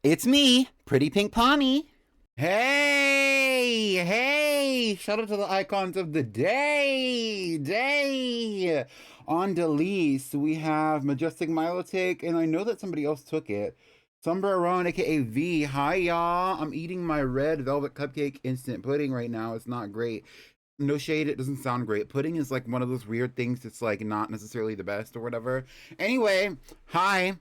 It's me, Pretty Pink Pawnee. Hey! Shout out to the icons of the day! On Delise, we have Majestic Milotic, and I know that somebody else took it. Sombrerone, aka V. Hi, y'all. I'm eating my red velvet cupcake instant pudding right now. It's not great. No shade, it doesn't sound great. Pudding is like one of those weird things that's like not necessarily the best or whatever. Anyway, hi.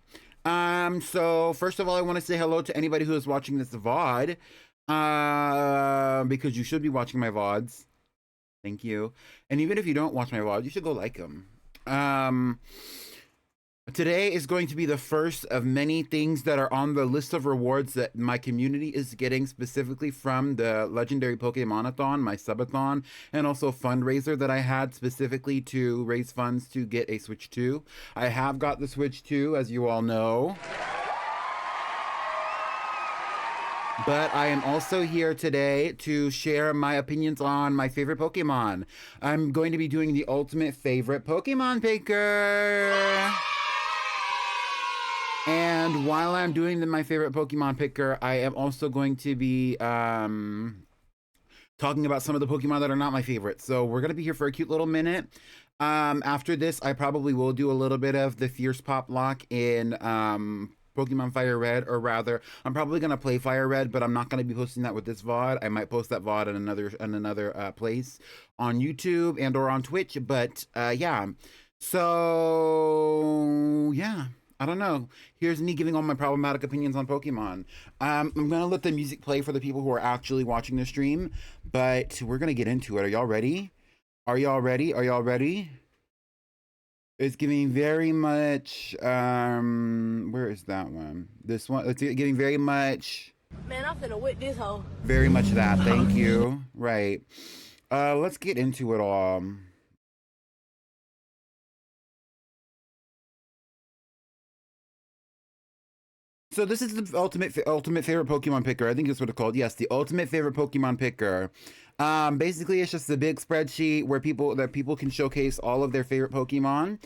So first of all, I want to say hello to anybody who is watching this VOD. Because you should be watching my VODs. Thank you. And even if you don't watch my VOD, you should go like them. Um, Today is going to be the first of many things that are on the list of rewards that my community is getting specifically from the Legendary Pokémonathon, my subathon, and also fundraiser that I had specifically to raise funds to get a Switch 2. I have got the Switch 2, as you all know. But I am also here today to share my opinions on my favorite Pokemon. I'm going to be doing the ultimate favorite Pokemon picker. And while I'm doing my favorite Pokemon picker, I am also going to be talking about some of the Pokemon that are not my favorite. So we're going to be here for a cute little minute. After this, I probably will do a little bit of the Fierce Pop Lock in Pokemon Fire Red, or rather, I'm probably gonna play Fire Red, but I'm not gonna be posting that with this VOD. I might post that VOD in another place on YouTube and or on Twitch. But yeah, so yeah. I don't know. Here's me giving all my problematic opinions on Pokemon. I'm gonna let the music play for the people who are actually watching the stream, but we're gonna get into it. Are y'all ready? Are y'all ready? Are y'all ready? It's giving very much where is that one? This one, it's giving very much, Man, I'm finna whip this hoe. very much that. Thank you. Right. Let's get into it all. So this is the ultimate favorite Pokemon picker. I think that's what it's called. Yes, the ultimate favorite Pokemon picker. Basically, it's just a big spreadsheet where people can showcase all of their favorite Pokemon.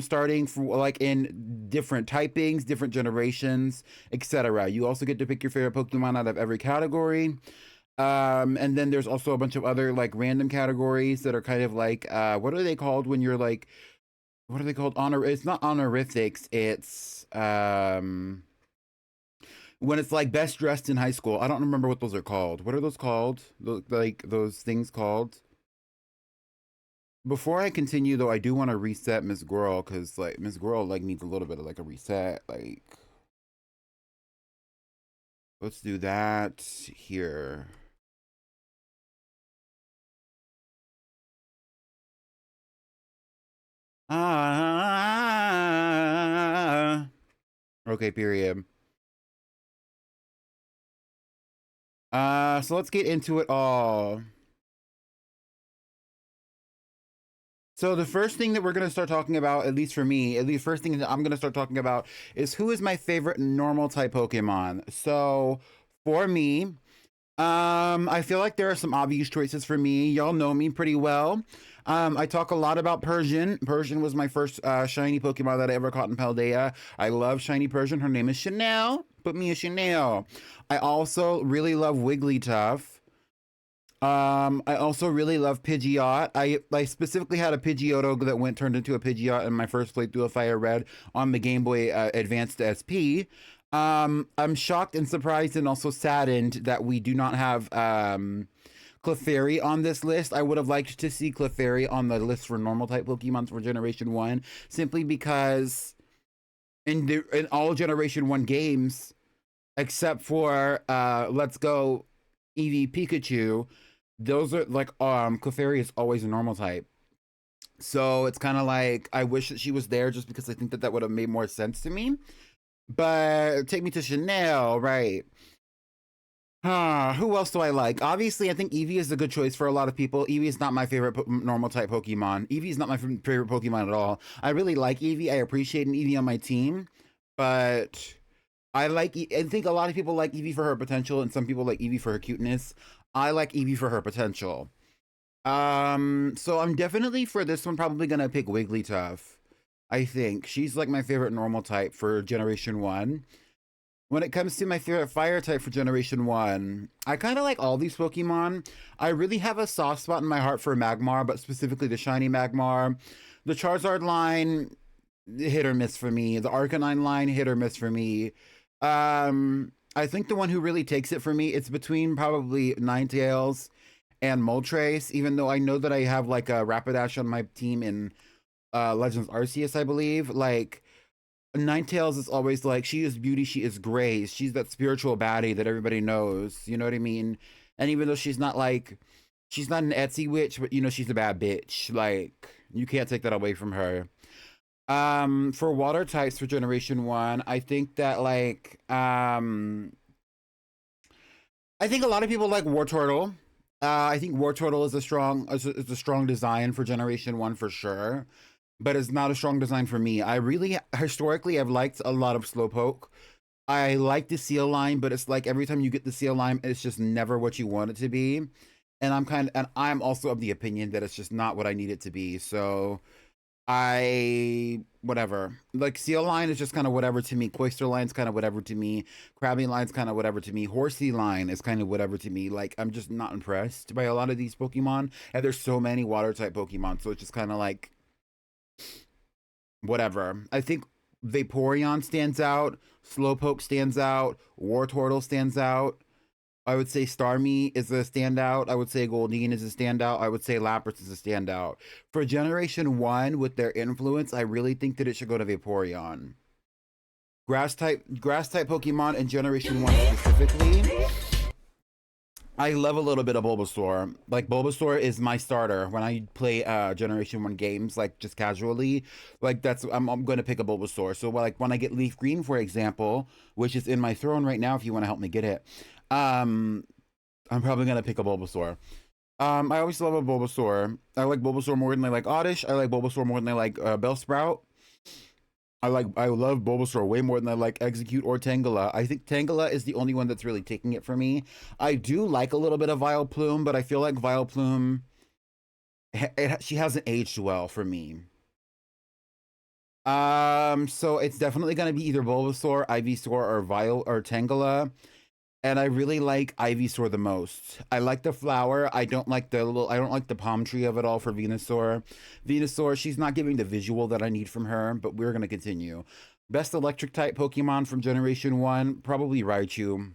Starting from like in different typings, different generations, etc. You also get to pick your favorite Pokemon out of every category. And then there's also a bunch of other like random categories that are kind of like what are they called when you're like what are they called? It's not honorifics, it's when it's like best dressed in high school. I don't remember what those are called. What are those called? Like those things called? Before I continue though, I do want to reset Miss Girl because like Miss Girl like needs a little bit of like a reset. Like let's do that here. Okay, period. So let's get into it all. So the first thing that we're going to start talking about, at least for me, at least first thing that I'm going to start talking about is who is my favorite normal type Pokemon. So for me, I feel like there are some obvious choices for me. Y'all know me pretty well. I talk a lot about Persian. Persian was my first shiny Pokemon that I ever caught in Paldea. I love shiny Persian. Her name is Chanel. Put me a Chanel. I also really love Wigglytuff. I also really love Pidgeot. I specifically had a Pidgeotto that went turned into a Pidgeot in my first playthrough of Fire Red on the Game Boy Advanced SP. I'm shocked and surprised and also saddened that we do not have Clefairy on this list. I would have liked to see Clefairy on the list for normal type Pokemon for Generation 1, simply because in all Generation 1 games, except for Let's Go Eevee Pikachu, those are like Clefairy is always a normal type. So it's kind of like I wish that she was there just because I think that that would have made more sense to me. But take me to Chanel, right? Who else do I like? Obviously, I think Eevee is a good choice for a lot of people. Eevee is not my favorite normal type Pokemon. Eevee is not my favorite Pokemon at all. I really like Eevee. I appreciate an Eevee on my team, but I think a lot of people like Eevee for her potential, and some people like Eevee for her cuteness. I like Eevee for her potential. So I'm definitely for this one probably gonna pick Wigglytuff. I think she's like my favorite normal type for Generation 1. When it comes to my favorite fire type for Generation 1, I kind of like all these Pokemon. I really have a soft spot in my heart for Magmar, but specifically the Shiny Magmar. The Charizard line, hit or miss for me. The Arcanine line, hit or miss for me. I think the one who really takes it for me, it's between probably Ninetales and Moltres, even though I know that I have like a Rapidash on my team in Legends Arceus, I believe. Like, Ninetales is always like, she is beauty, she is grace. She's that spiritual baddie that everybody knows. You know what I mean? And even though she's not like, she's not an Etsy witch, but you know, she's a bad bitch. Like, you can't take that away from her. For water types for Generation 1, I think that like, I think a lot of people like War Turtle. I think War Turtle is a strong design for Generation 1 for sure, but it's not a strong design for me. I really historically I've liked a lot of Slowpoke. I like the Seal line, but it's like every time you get the Seal line, it's just never what you want it to be. And I'm also of the opinion that it's just not what I need it to be. So I whatever. Like Seal line is just kind of whatever to me. Cloister line's kind of whatever to me. Krabby line's kind of whatever to me. Horsey line is kind of whatever to me. Like I'm just not impressed by a lot of these Pokemon. And there's so many water type Pokemon, so it's just kind of like whatever. I think Vaporeon stands out. Slowpoke stands out. Wartortle stands out. I would say Starmie is a standout. I would say Goldeen is a standout. I would say Lapras is a standout. For Generation 1, with their influence, I really think that it should go to Vaporeon. Grass type Pokemon in Generation 1 specifically. I love a little bit of Bulbasaur. Like Bulbasaur is my starter when I play Generation 1 games, like just casually. Like I'm gonna pick a Bulbasaur. So like when I get Leaf Green, for example, which is in my throne right now if you want to help me get it. I'm probably gonna pick a Bulbasaur. I always love a Bulbasaur. I like Bulbasaur more than I like Oddish. I like Bulbasaur more than I like Bellsprout. I love Bulbasaur way more than I like Execute or Tangela. I think Tangela is the only one that's really taking it for me. I do like a little bit of Vileplume, but I feel like Vileplume, she hasn't aged well for me. So it's definitely gonna be either Bulbasaur, Ivysaur, or Tangela. And I really like Ivysaur the most. I like the flower. I don't like the palm tree of it all for Venusaur. Venusaur, she's not giving the visual that I need from her, but we're gonna continue. Best electric type Pokemon from Generation 1, probably Raichu.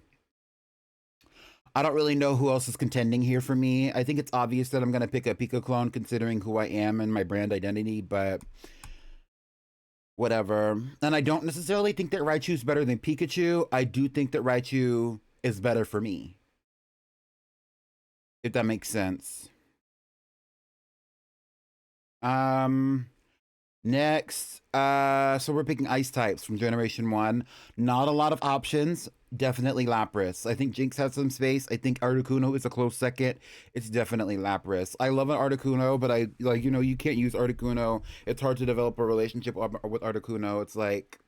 I don't really know who else is contending here for me. I think it's obvious that I'm gonna pick a Pika clone considering who I am and my brand identity, but whatever. And I don't necessarily think that Raichu's better than Pikachu. I do think that Raichu is better for me, if that makes sense. Next, so we're picking ice types from Generation 1. Not a lot of options. Definitely Lapras. I think Jinx has some space. I think Articuno is a close second. It's definitely Lapras. I love an Articuno, but I like, you can't use Articuno. It's hard to develop a relationship with Articuno. It's like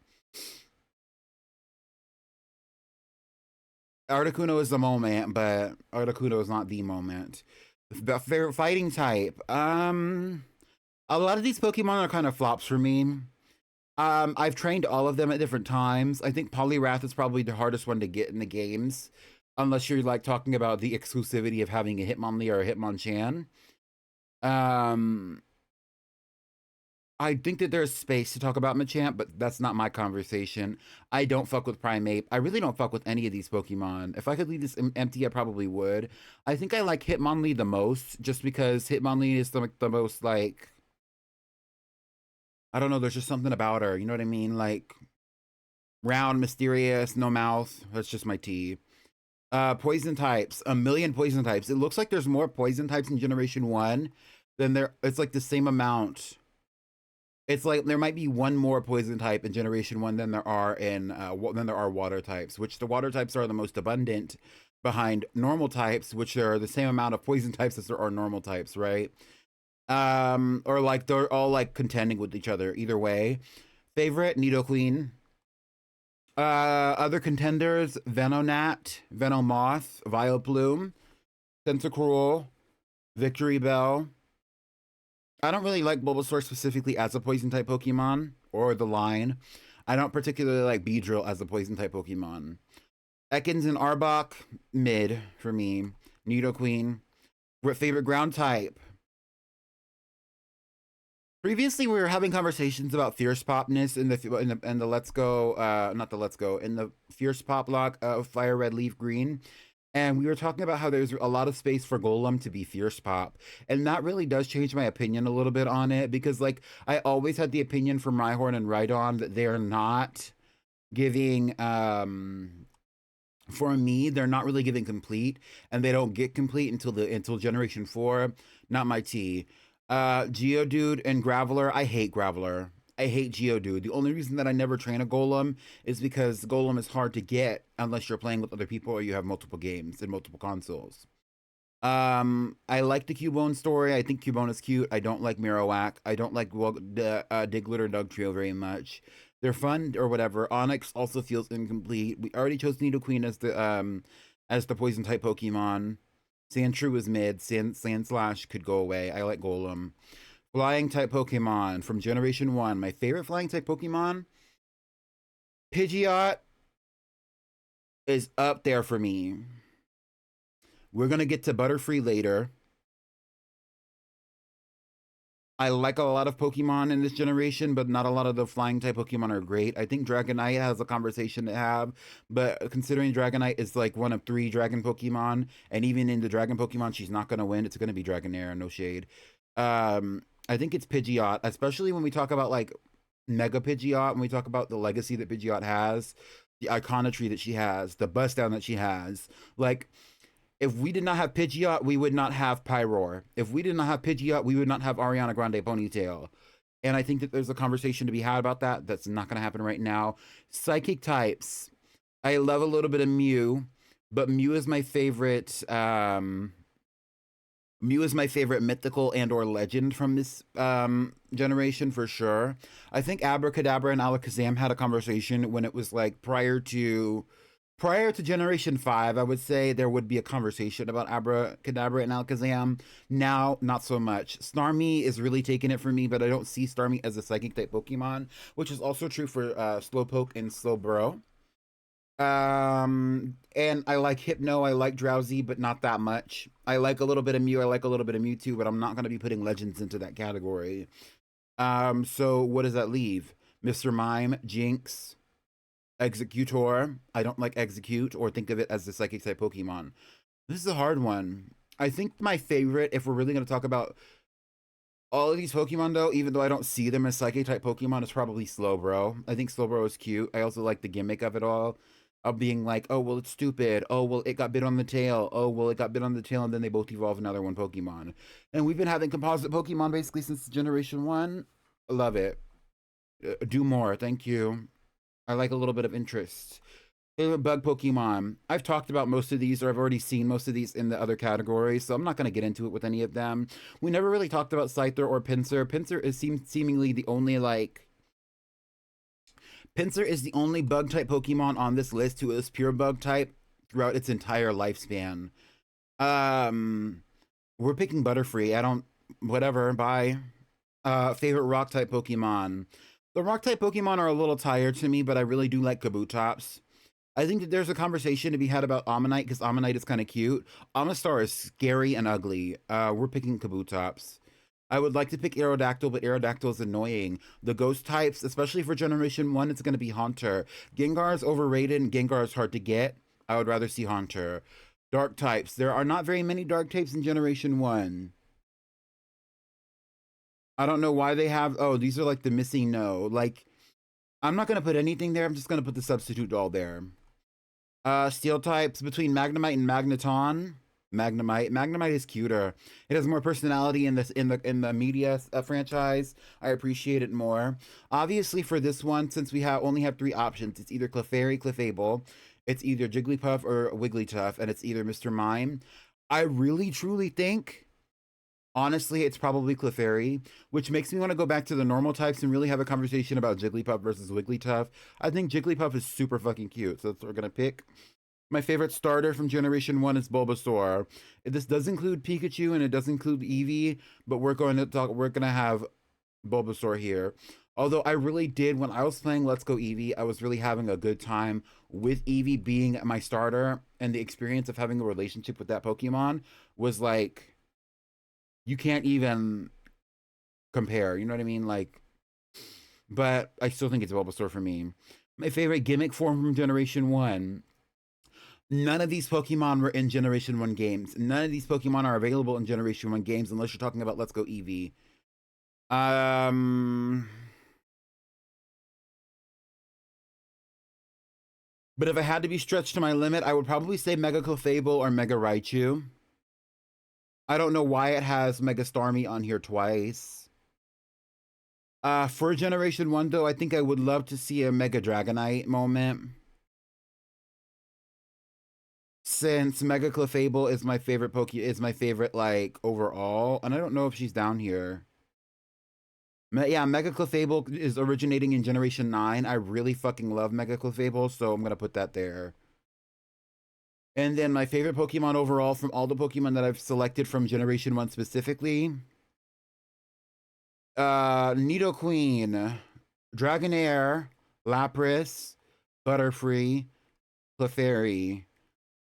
Articuno is the moment, but Articuno is not the moment. The favorite fighting type. A lot of these Pokemon are kind of flops for me. I've trained all of them at different times. I think Poliwrath is probably the hardest one to get in the games, unless you're like talking about the exclusivity of having a Hitmonlee or a Hitmonchan. I think that there's space to talk about Machamp, but that's not my conversation. I don't fuck with Primeape. I really don't fuck with any of these Pokemon. If I could leave this empty, I probably would. I think I like Hitmonlee the most, just because Hitmonlee is the most like, I don't know, there's just something about her, you know what I mean? Like round, mysterious, no mouth. That's just my tea. Poison types, a million poison types. It looks like there's more poison types in Generation 1 than it's like the same amount. It's like there might be one more poison type in Generation 1 than there are water types, which the water types are the most abundant behind normal types, which are the same amount of poison types as there are normal types, right? Or like they're all like contending with each other either way. Favorite, Nidoqueen. Other contenders, Venonat, Venomoth, Vileplume, Tentacruel, Victory Bell. I don't really like Bulbasaur specifically as a poison type Pokemon or the line. I don't particularly like Beedrill as a poison type Pokemon. Ekans and Arbok, mid for me. Nidoqueen. Favorite ground type. Previously, we were having conversations about fierce popness in the Let's Go, not the Let's Go, in the fierce pop lock of Fire Red Leaf Green. And we were talking about how there's a lot of space for Golem to be fierce pop. And that really does change my opinion a little bit on it because, like, I always had the opinion from Rhyhorn and Rhydon that they're not giving, for me, they're not really giving complete, and they don't get complete until Generation 4. Not my tea. Geodude and Graveler, I hate Graveler. I hate Geodude. The only reason that I never train a Golem is because Golem is hard to get unless you're playing with other people or you have multiple games and multiple consoles. I like the Cubone story. I think Cubone is cute. I don't like Marowak. I don't like Diglett or Dugtrio very much. They're fun or whatever. Onyx also feels incomplete. We already chose Nidoqueen as the poison type Pokemon. Sandshrew is mid. Sandslash could go away. I like Golem. Flying type Pokemon from Generation 1. My favorite flying type Pokemon, Pidgeot, is up there for me. We're going to get to Butterfree later. I like a lot of Pokemon in this generation, but not a lot of the flying type Pokemon are great. I think Dragonite has a conversation to have, but considering Dragonite is like one of 3 dragon Pokemon, and even in the dragon Pokemon, she's not going to win. It's going to be Dragonair, no shade. I think it's Pidgeot, especially when we talk about like Mega Pidgeot, when we talk about the legacy that Pidgeot has, the iconography that she has, the bust down that she has. Like, if we did not have Pidgeot, we would not have Pyroar. If we did not have Pidgeot, we would not have Ariana Grande Ponytail. And I think that there's a conversation to be had about that. That's not going to happen right now. Psychic types. I love a little bit of Mew, but Mew is my favorite. Mew is my favorite mythical and or legend from this generation for sure. I think Abracadabra and Alakazam had a conversation when it was like prior to Generation 5. I would say there would be a conversation about Abracadabra and Alakazam. Now, not so much. Starmie is really taking it for me, but I don't see Starmie as a psychic type Pokemon, which is also true for Slowpoke and Slowbro. And I like Hypno, I like Drowsy, but not that much. I like a little bit of Mew, I like a little bit of Mewtwo, but I'm not going to be putting Legends into that category. So what does that leave? Mr. Mime, Jinx, Executor. I don't like Execute or think of it as the psychic type Pokemon. This is a hard one. I think my favorite, if we're really going to talk about all of these Pokemon though, even though I don't see them as psychic type Pokemon, is probably Slowbro. I think Slowbro is cute. I also like the gimmick of it all. Of being like, oh, well, it's stupid. Oh, well, it got bit on the tail. Oh, well, it got bit on the tail, and then they both evolve another one Pokemon. And we've been having composite Pokemon basically since Generation 1. I love it. Do more. Thank you. I like a little bit of interest. Favorite bug Pokemon. I've talked about most of these, or I've already seen most of these in the other categories, so I'm not going to get into it with any of them. We never really talked about Scyther or Pinsir. Pinsir is seemingly the only, like... Pinsir is the only bug type Pokemon on this list who is pure bug type throughout its entire lifespan. We're picking Butterfree. I don't, whatever, bye. Favorite rock type Pokemon. The rock type Pokemon are a little tired to me, but I really do like Kabutops. I think that there's a conversation to be had about Ammonite because Ammonite is kind of cute. Amistar is scary and ugly. We're picking Kabutops. I would like to pick Aerodactyl, but Aerodactyl is annoying. The ghost types, especially for Generation 1, it's going to be Haunter. Gengar is overrated and Gengar is hard to get. I would rather see Haunter. Dark types. There are not very many dark types in Generation 1. I don't know why they have... Oh, these are like the missing no. Like, I'm not going to put anything there. I'm just going to put the substitute doll there. Steel types between Magnemite and Magneton. Magnemite is cuter. It has more personality in the media franchise. I appreciate it more. Obviously, for this one, since we only have 3 options, it's either Clefairy, Clefable, it's either Jigglypuff or Wigglytuff, and it's either Mr. Mime. I really truly think, honestly, it's probably Clefairy, which makes me want to go back to the normal types and really have a conversation about Jigglypuff versus Wigglytuff. I think Jigglypuff is super fucking cute, so that's what we're gonna pick. My favorite starter from Generation 1 is Bulbasaur. This does include Pikachu and it does include Eevee, but we're going to have Bulbasaur here. Although I really did, when I was playing Let's Go Eevee, I was really having a good time with Eevee being my starter, and the experience of having a relationship with that Pokemon was like, you can't even compare. You know what I mean? Like, but I still think it's Bulbasaur for me. My favorite gimmick form from Generation 1. None of these Pokemon were in Generation 1 games. None of these Pokemon are available in Generation 1 games unless you're talking about Let's Go Eevee. But if I had to be stretched to my limit, I would probably say Mega Clefable or Mega Raichu. I don't know why it has Mega Starmie on here twice. For Generation 1, though, I think I would love to see a Mega Dragonite moment. Since Mega Clefable is my favorite is my favorite, like, overall. And I don't know if she's down here. Yeah, Mega Clefable is originating in Generation 9. I really fucking love Mega Clefable, so I'm gonna put that there. And then my favorite Pokemon overall from all the Pokemon that I've selected from Generation 1 specifically. Nidoqueen, Dragonair, Lapras, Butterfree, Clefairy.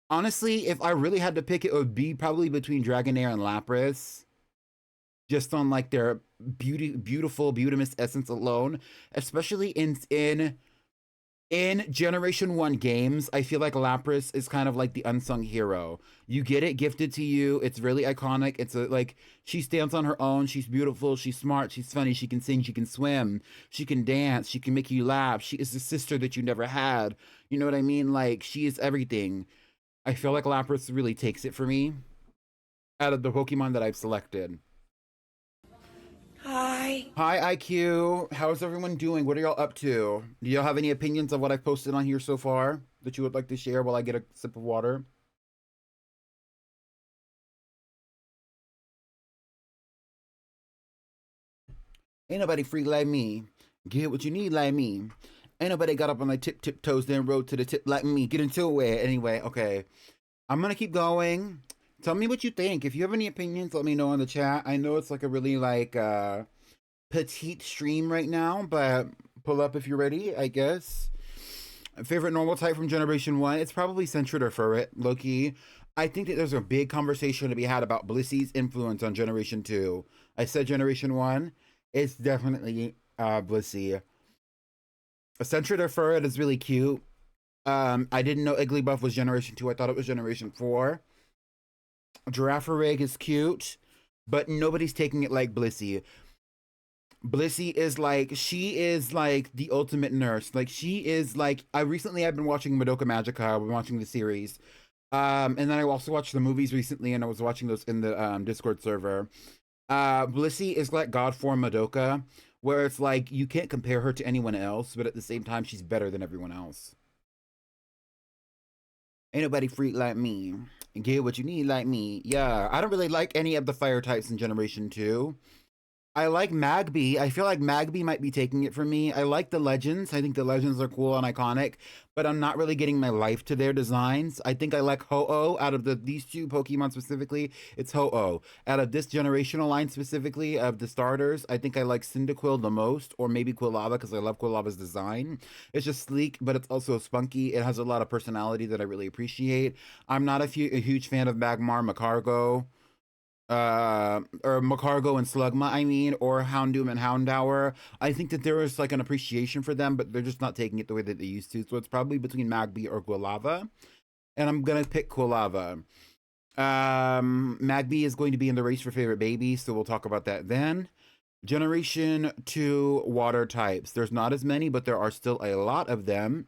Honestly, if I really had to pick, it would be probably between Dragonair and Lapras. Just on like their beautiful Beautimus essence alone, especially in Generation 1 games, I feel like Lapras is kind of like the unsung hero. You get it gifted to you. It's really iconic. It's like, she stands on her own. She's beautiful. She's smart. She's funny. She can sing. She can swim. She can dance. She can make you laugh. She is the sister that you never had. You know what I mean? Like, she is everything. I feel like Lapras really takes it for me out of the Pokemon that I've selected. Hi. Hi, IQ. How's everyone doing? What are y'all up to? Do y'all have any opinions of what I've posted on here so far that you would like to share while I get a sip of water? Ain't nobody free like me. Get what you need like me. Ain't nobody got up on my tiptoes, then rode to the tip like me. Get into it. Anyway, okay. I'm gonna keep going. Tell me what you think. If you have any opinions, let me know in the chat. I know it's like a really like petite stream right now, but pull up if you're ready, I guess. Favorite normal type from Generation 1? It's probably Sentret or Furret, low-key. I think that there's a big conversation to be had about Blissey's influence on Generation 2. I said Generation 1. It's definitely Blissey. Sentret or Furret is really cute. I didn't know Igglybuff was Generation 2. I thought it was Generation 4. Girafarig is cute, but nobody's taking it like Blissey. Blissey is like, she is like the ultimate nurse. Like, she is like, I've been watching Madoka Magica. I've been watching the series. And then I also watched the movies recently, and I was watching those in the Discord server. Blissey is like God form Madoka, where it's like, you can't compare her to anyone else, but at the same time, she's better than everyone else. Ain't nobody freak like me. Get what you need like me. Yeah, I don't really like any of the fire types in Generation 2. I like Magby. I feel like Magby might be taking it from me. I like the legends. I think the legends are cool and iconic, but I'm not really getting my life to their designs. I think I like Ho-Oh out of these two Pokemon specifically. It's Ho-Oh. Out of this generational line specifically of the starters, I think I like Cyndaquil the most, or maybe Quilava because I love Quilava's design. It's just sleek, but it's also spunky. It has a lot of personality that I really appreciate. I'm not a huge fan of Magmar, Macargo, or Macargo and Slugma, I mean, or Houndoom and Houndour. I think that there is like an appreciation for them, but they're just not taking it the way that they used to. So it's probably between Magby or Quilava, and I'm gonna pick Quilava. Magby is going to be in the race for favorite baby, so we'll talk about that then. Generation 2 water types. There's not as many, but there are still a lot of them.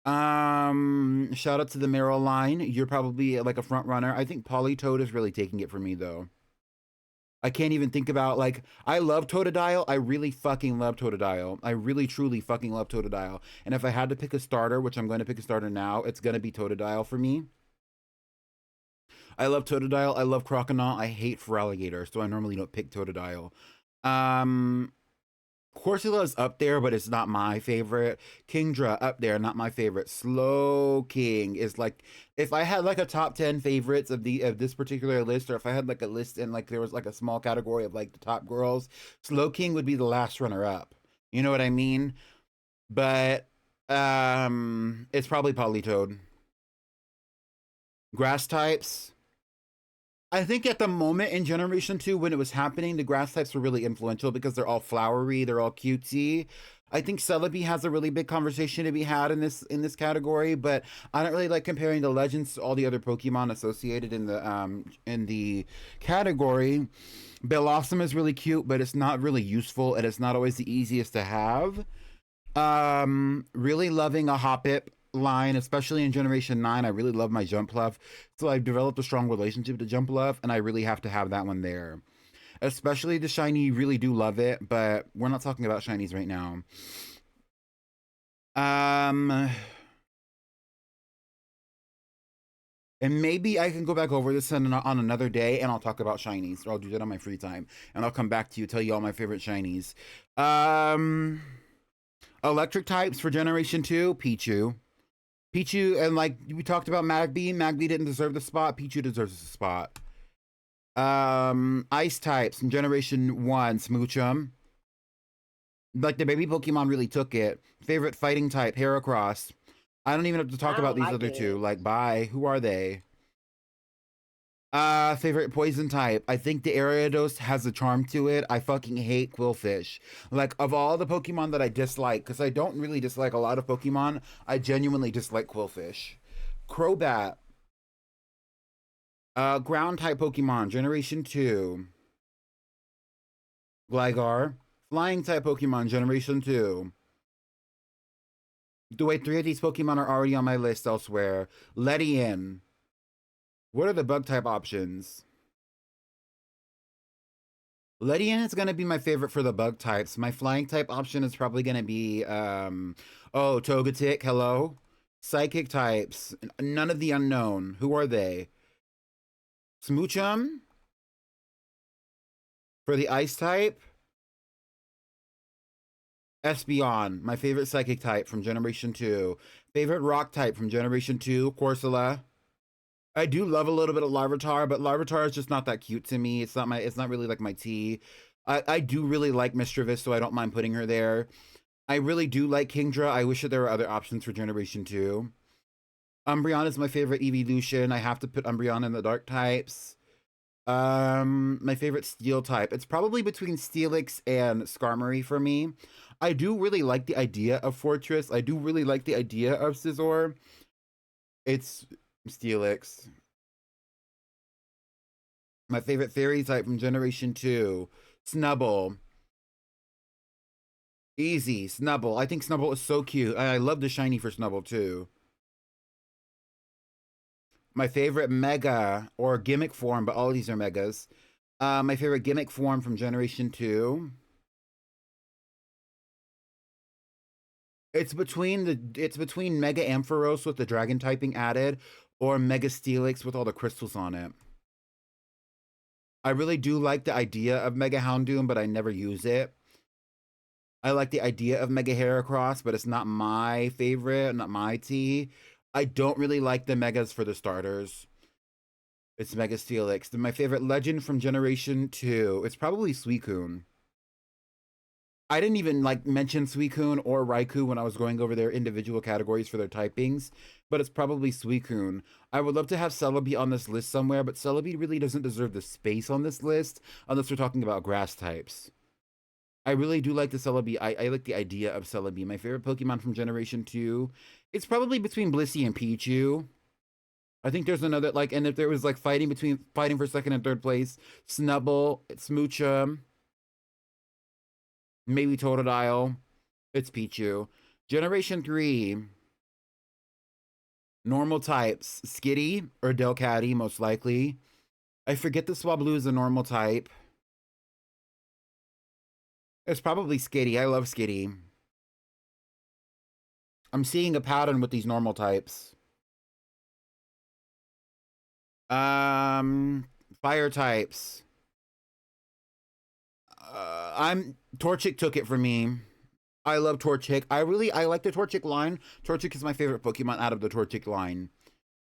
Shout out to the Meryl line. You're probably like a front runner. I think Politoed is really taking it for me though. I can't even think about, like, I love Totodile. I really fucking love Totodile. I really truly fucking love Totodile. And if I had to pick a starter, which I'm going to pick a starter now, it's going to be Totodile for me. I love Totodile. I love Croconaw. I hate Feraligatr, so I normally don't pick Totodile. Corsola is up there, but it's not my favorite. Kingdra up there, not my favorite. Slowking is like, if I had like a top 10 favorites of this particular list, or if I had like a list and like there was like a small category of like the top girls, Slowking would be the last runner up. You know what I mean? But it's probably Politoed. Grass types. I think at the moment in Generation 2, when it was happening, the grass types were really influential because they're all flowery, they're all cutesy. I think Celebi has a really big conversation to be had in this category, but I don't really like comparing the legends to all the other Pokemon associated in the category. Bellossom is really cute, but it's not really useful, and it's not always the easiest to have. Really loving a Hoppip line, especially in Generation 9. I really love my Jumpluff. So I've developed a strong relationship to Jumpluff, and I really have to have that one there. Especially the shiny, really do love it, but we're not talking about shinies right now. And maybe I can go back over this on another day and I'll talk about shinies. Or I'll do that on my free time. And I'll come back to you, tell you all my favorite shinies. Electric types for Generation 2, Pichu. Pichu, and like we talked about Magby. Magby didn't deserve the spot. Pichu deserves the spot. Ice types in Generation 1, Smoochum. Like the baby Pokemon really took it. Favorite fighting type, Heracross. I don't even have to talk I about don't these like other it. two. Like, bye. Who are they? Favorite poison type. I think the Ariados has a charm to it. I fucking hate Quillfish. Like, of all the Pokemon that I dislike, because I don't really dislike a lot of Pokemon, I genuinely dislike Quillfish. Crobat. Ground type Pokemon, Generation 2. Gligar. Flying type Pokemon, Generation 2. The way 3 of these Pokemon are already on my list elsewhere. Ledian. What are the bug type options? Ledian is going to be my favorite for the bug types. My flying type option is probably going to be, Togetic, hello? Psychic types, none of the unknown. Who are they? Smoochum? For the ice type? Espeon, my favorite psychic type from Generation 2. Favorite rock type from Generation 2, Corsola. I do love a little bit of Larvitar, but Larvitar is just not that cute to me. It's not really like my tea. I do really like Mischievous, so I don't mind putting her there. I really do like Kingdra. I wish that there were other options for Generation 2. Umbreon is my favorite evolution. I have to put Umbreon in the dark types. My favorite steel type. It's probably between Steelix and Skarmory for me. I do really like the idea of Fortress. I do really like the idea of Scizor. It's Steelix. My favorite fairy type from Generation 2. Snubble. Easy. Snubble. I think Snubble is so cute. I love the shiny for Snubble too. My favorite mega or gimmick form, but all these are megas. My favorite gimmick form from Generation 2. It's between Mega Ampharos with the dragon typing added or Mega Steelix with all the crystals on it. I really do like the idea of Mega Houndoom, but I never use it. I like the idea of Mega Heracross, but it's not my favorite, not my tea. I don't really like the megas for the starters. It's Mega Steelix. Then my favorite legend from Generation 2. It's probably Suicune. I didn't even like mention Suicune or Raikou when I was going over their individual categories for their typings, but it's probably Suicune. I would love to have Celebi on this list somewhere, but Celebi really doesn't deserve the space on this list unless we're talking about grass types. I really do like the Celebi. I like the idea of Celebi. My favorite Pokemon from Generation 2. It's probably between Blissey and Pichu. I think there's another, like, and if there was, like, fighting for second and third place, Snubble, Smoochum, maybe Totodile, it's Pichu. Generation 3. Normal types, Skitty or Delcatty, most likely. I forget the Swablu is a normal type. It's probably Skitty. I love Skitty. I'm seeing a pattern with these normal types. Fire types. Torchic took it for me. I love Torchic. I like the Torchic line. Torchic is my favorite Pokemon out of the Torchic line.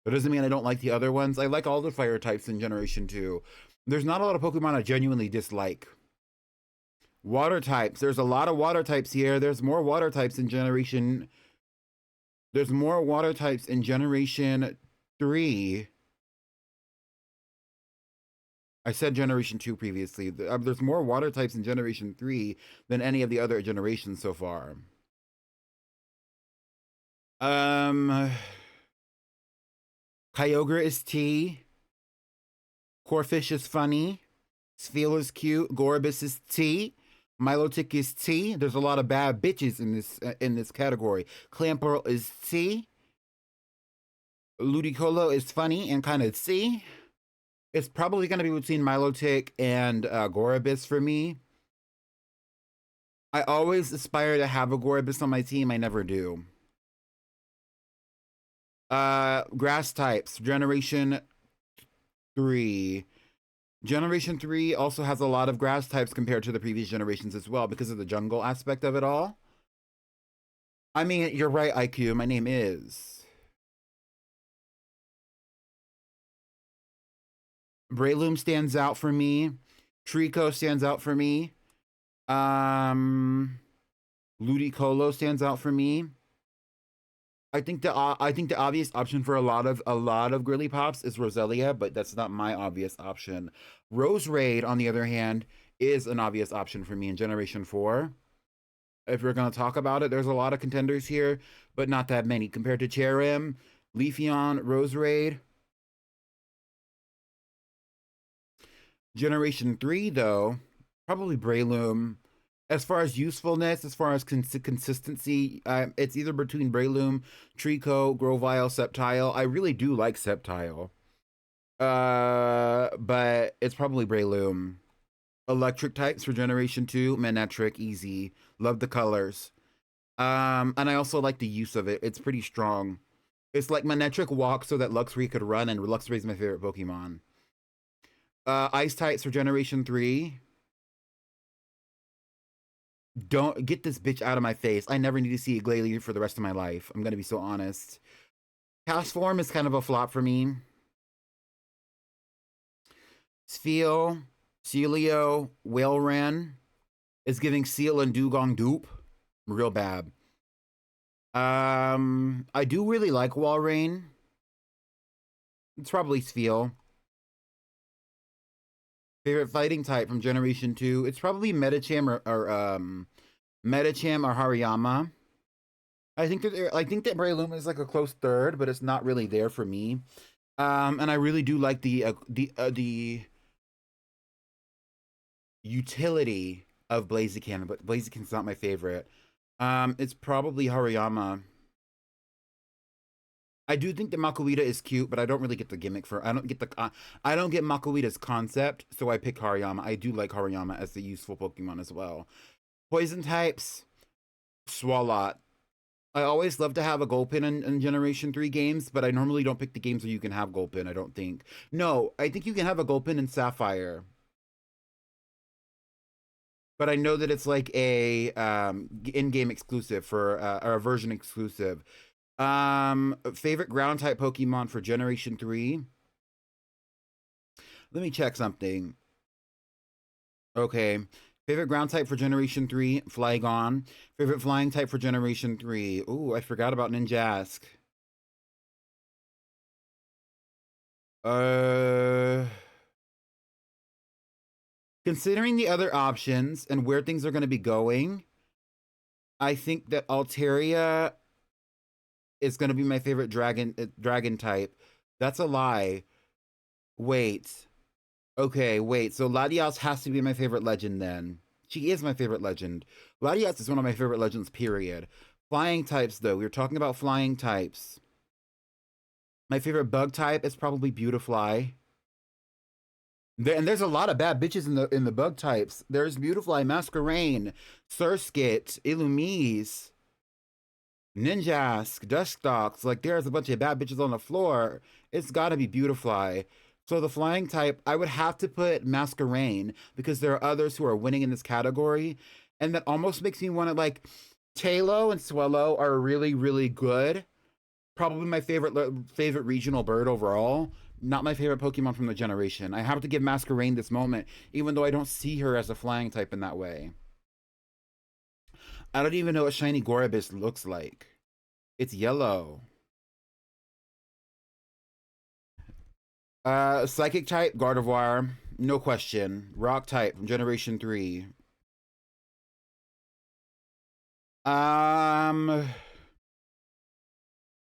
That doesn't mean I don't like the other ones. I like all the fire types in Generation 2. There's not a lot of Pokemon I genuinely dislike. Water types. There's a lot of water types here. There's more water types in generation. There's more water types in generation 3. I said generation 2 previously. There's more water types in generation 3 than any of the other generations so far. Kyogre is T. Corphish is funny. Spheal is cute. Gorobus is T. Milotic is T. There's a lot of bad bitches in this category. Clamperl is T. Ludicolo is funny and kind of C. It's probably going to be between Milotic and Gorobus for me. I always aspire to have a Gorobus on my team. I never do. Grass types. Generation 3. Generation 3 also has a lot of grass types compared to the previous generations as well because of the jungle aspect of it all. I mean, you're right, IQ. My name is. Breloom stands out for me. Trico stands out for me. Ludicolo stands out for me. I think the obvious option for a lot of girly pops is Roselia, but that's not my obvious option. Roserade, on the other hand, is an obvious option for me in Generation 4. If we're gonna talk about it, there's a lot of contenders here, but not that many compared to Cherim, Leafeon, Roserade. Generation 3, though, probably Breloom. As far as usefulness, as far as consistency, it's either between Breloom, Trico, Grovyle, Sceptile. I really do like Sceptile. But it's probably Breloom. Electric types for Generation 2, Manectric, easy. Love the colors. And I also like the use of it. It's pretty strong. It's like Manectric walks so that Luxray could run, and Luxray is my favorite Pokemon. Ice types for Generation 3. Don't get this bitch out of my face. I never need to see a Glalie for the rest of my life. I'm gonna be so honest. Castform is kind of a flop for me. Spheal, Celio, Whaleren is giving Seal and Dugong dupe. Real bad. I do really like Walrein. It's probably Spheal. Favorite fighting type from Generation 2. It's probably Medicham or Medicham or Hariyama. I think that Breloom is like a close third, but it's not really there for me. And I really do like the utility of Blaziken, but Blaziken's not my favorite. It's probably Hariyama. I do think that Makuhita is cute, but I don't really get the gimmick for. I don't get Makuhita's concept, so I pick Hariyama. I do like Hariyama as a useful Pokemon as well. Poison types, Swalot. I always love to have a Gulpin in Generation 3 games, but I normally don't pick the games where you can have Gulpin, I don't think. No, I think you can have a Gulpin in Sapphire. But I know that it's like a in-game exclusive for or a version exclusive. Favorite ground type Pokemon for Generation 3. Let me check something. Okay. Favorite ground type for Generation 3, Flygon. Favorite flying type for Generation 3. Ooh, I forgot about Ninjask. Considering the other options and where things are going to be going, I think that Altaria is going to be my favorite dragon type. That's a lie. Wait. Okay, wait. So Latias has to be my favorite legend then. She is my favorite legend. Latias is one of my favorite legends, period. Flying types, though. We were talking about flying types. My favorite bug type is probably Beautifly. And there's a lot of bad bitches in the bug types. There's Beautifly, Masquerain, Surskit, Illumise, Ninjask, Duskdogs. Like, there's a bunch of bad bitches on the floor. It's gotta be Beautifly. So the flying type, I would have to put Masquerain because there are others who are winning in this category. And that almost makes me want to, like, Talo and Swellow are really, really good. Probably my favorite regional bird overall. Not my favorite Pokemon from the generation. I have to give Masquerain this moment, even though I don't see her as a flying type in that way. I don't even know what shiny Gorobus looks like. It's yellow. Psychic type, Gardevoir. No question. Rock type from Generation 3.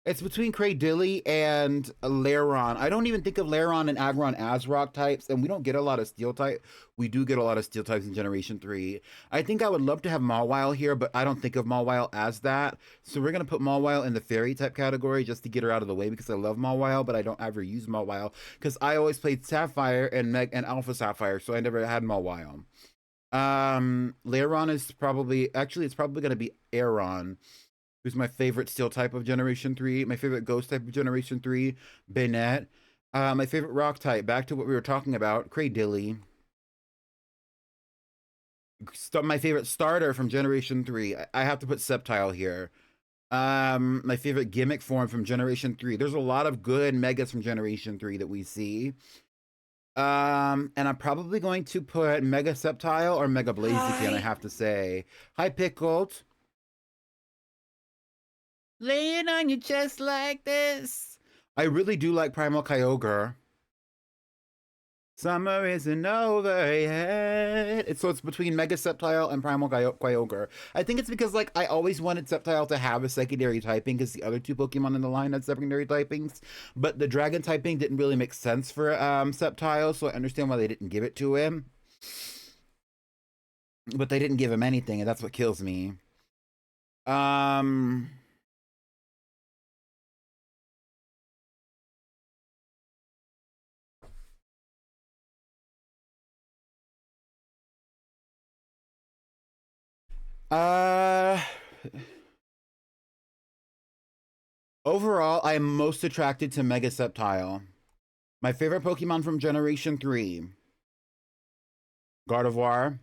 It's between Cradilly and Lairon. I don't even think of Lairon and Aggron as rock types, and we don't get a lot of steel type. We do get a lot of steel types in Generation 3. I think I would love to have Mawile here, but I don't think of Mawile as that. So we're going to put Mawile in the fairy type category just to get her out of the way because I love Mawile, but I don't ever use Mawile because I always played Sapphire and Alpha Sapphire, so I never had Mawile. Lairon is probably, actually, it's probably going to be Aeron, who's my favorite steel type of Generation 3. My favorite ghost type of Generation 3, Banette. My favorite rock type, back to what we were talking about, Cradilly. My favorite starter from Generation 3, I have to put Sceptile here. My favorite gimmick form from Generation 3. There's a lot of good megas from Generation 3 that we see. And I'm probably going to put Mega Sceptile or Mega Blaziken, I have to say. Hi, Pickled. Laying on your chest like this. I really do like Primal Kyogre. Summer isn't over yet. So it's between Mega Sceptile and Primal Kyogre. I think it's because, like, I always wanted Sceptile to have a secondary typing because the other two Pokemon in the line had secondary typings. But the Dragon typing didn't really make sense for Sceptile, so I understand why they didn't give it to him. But they didn't give him anything, and that's what kills me. Overall, I am most attracted to Mega Sceptile. My favorite Pokemon from Generation 3. Gardevoir.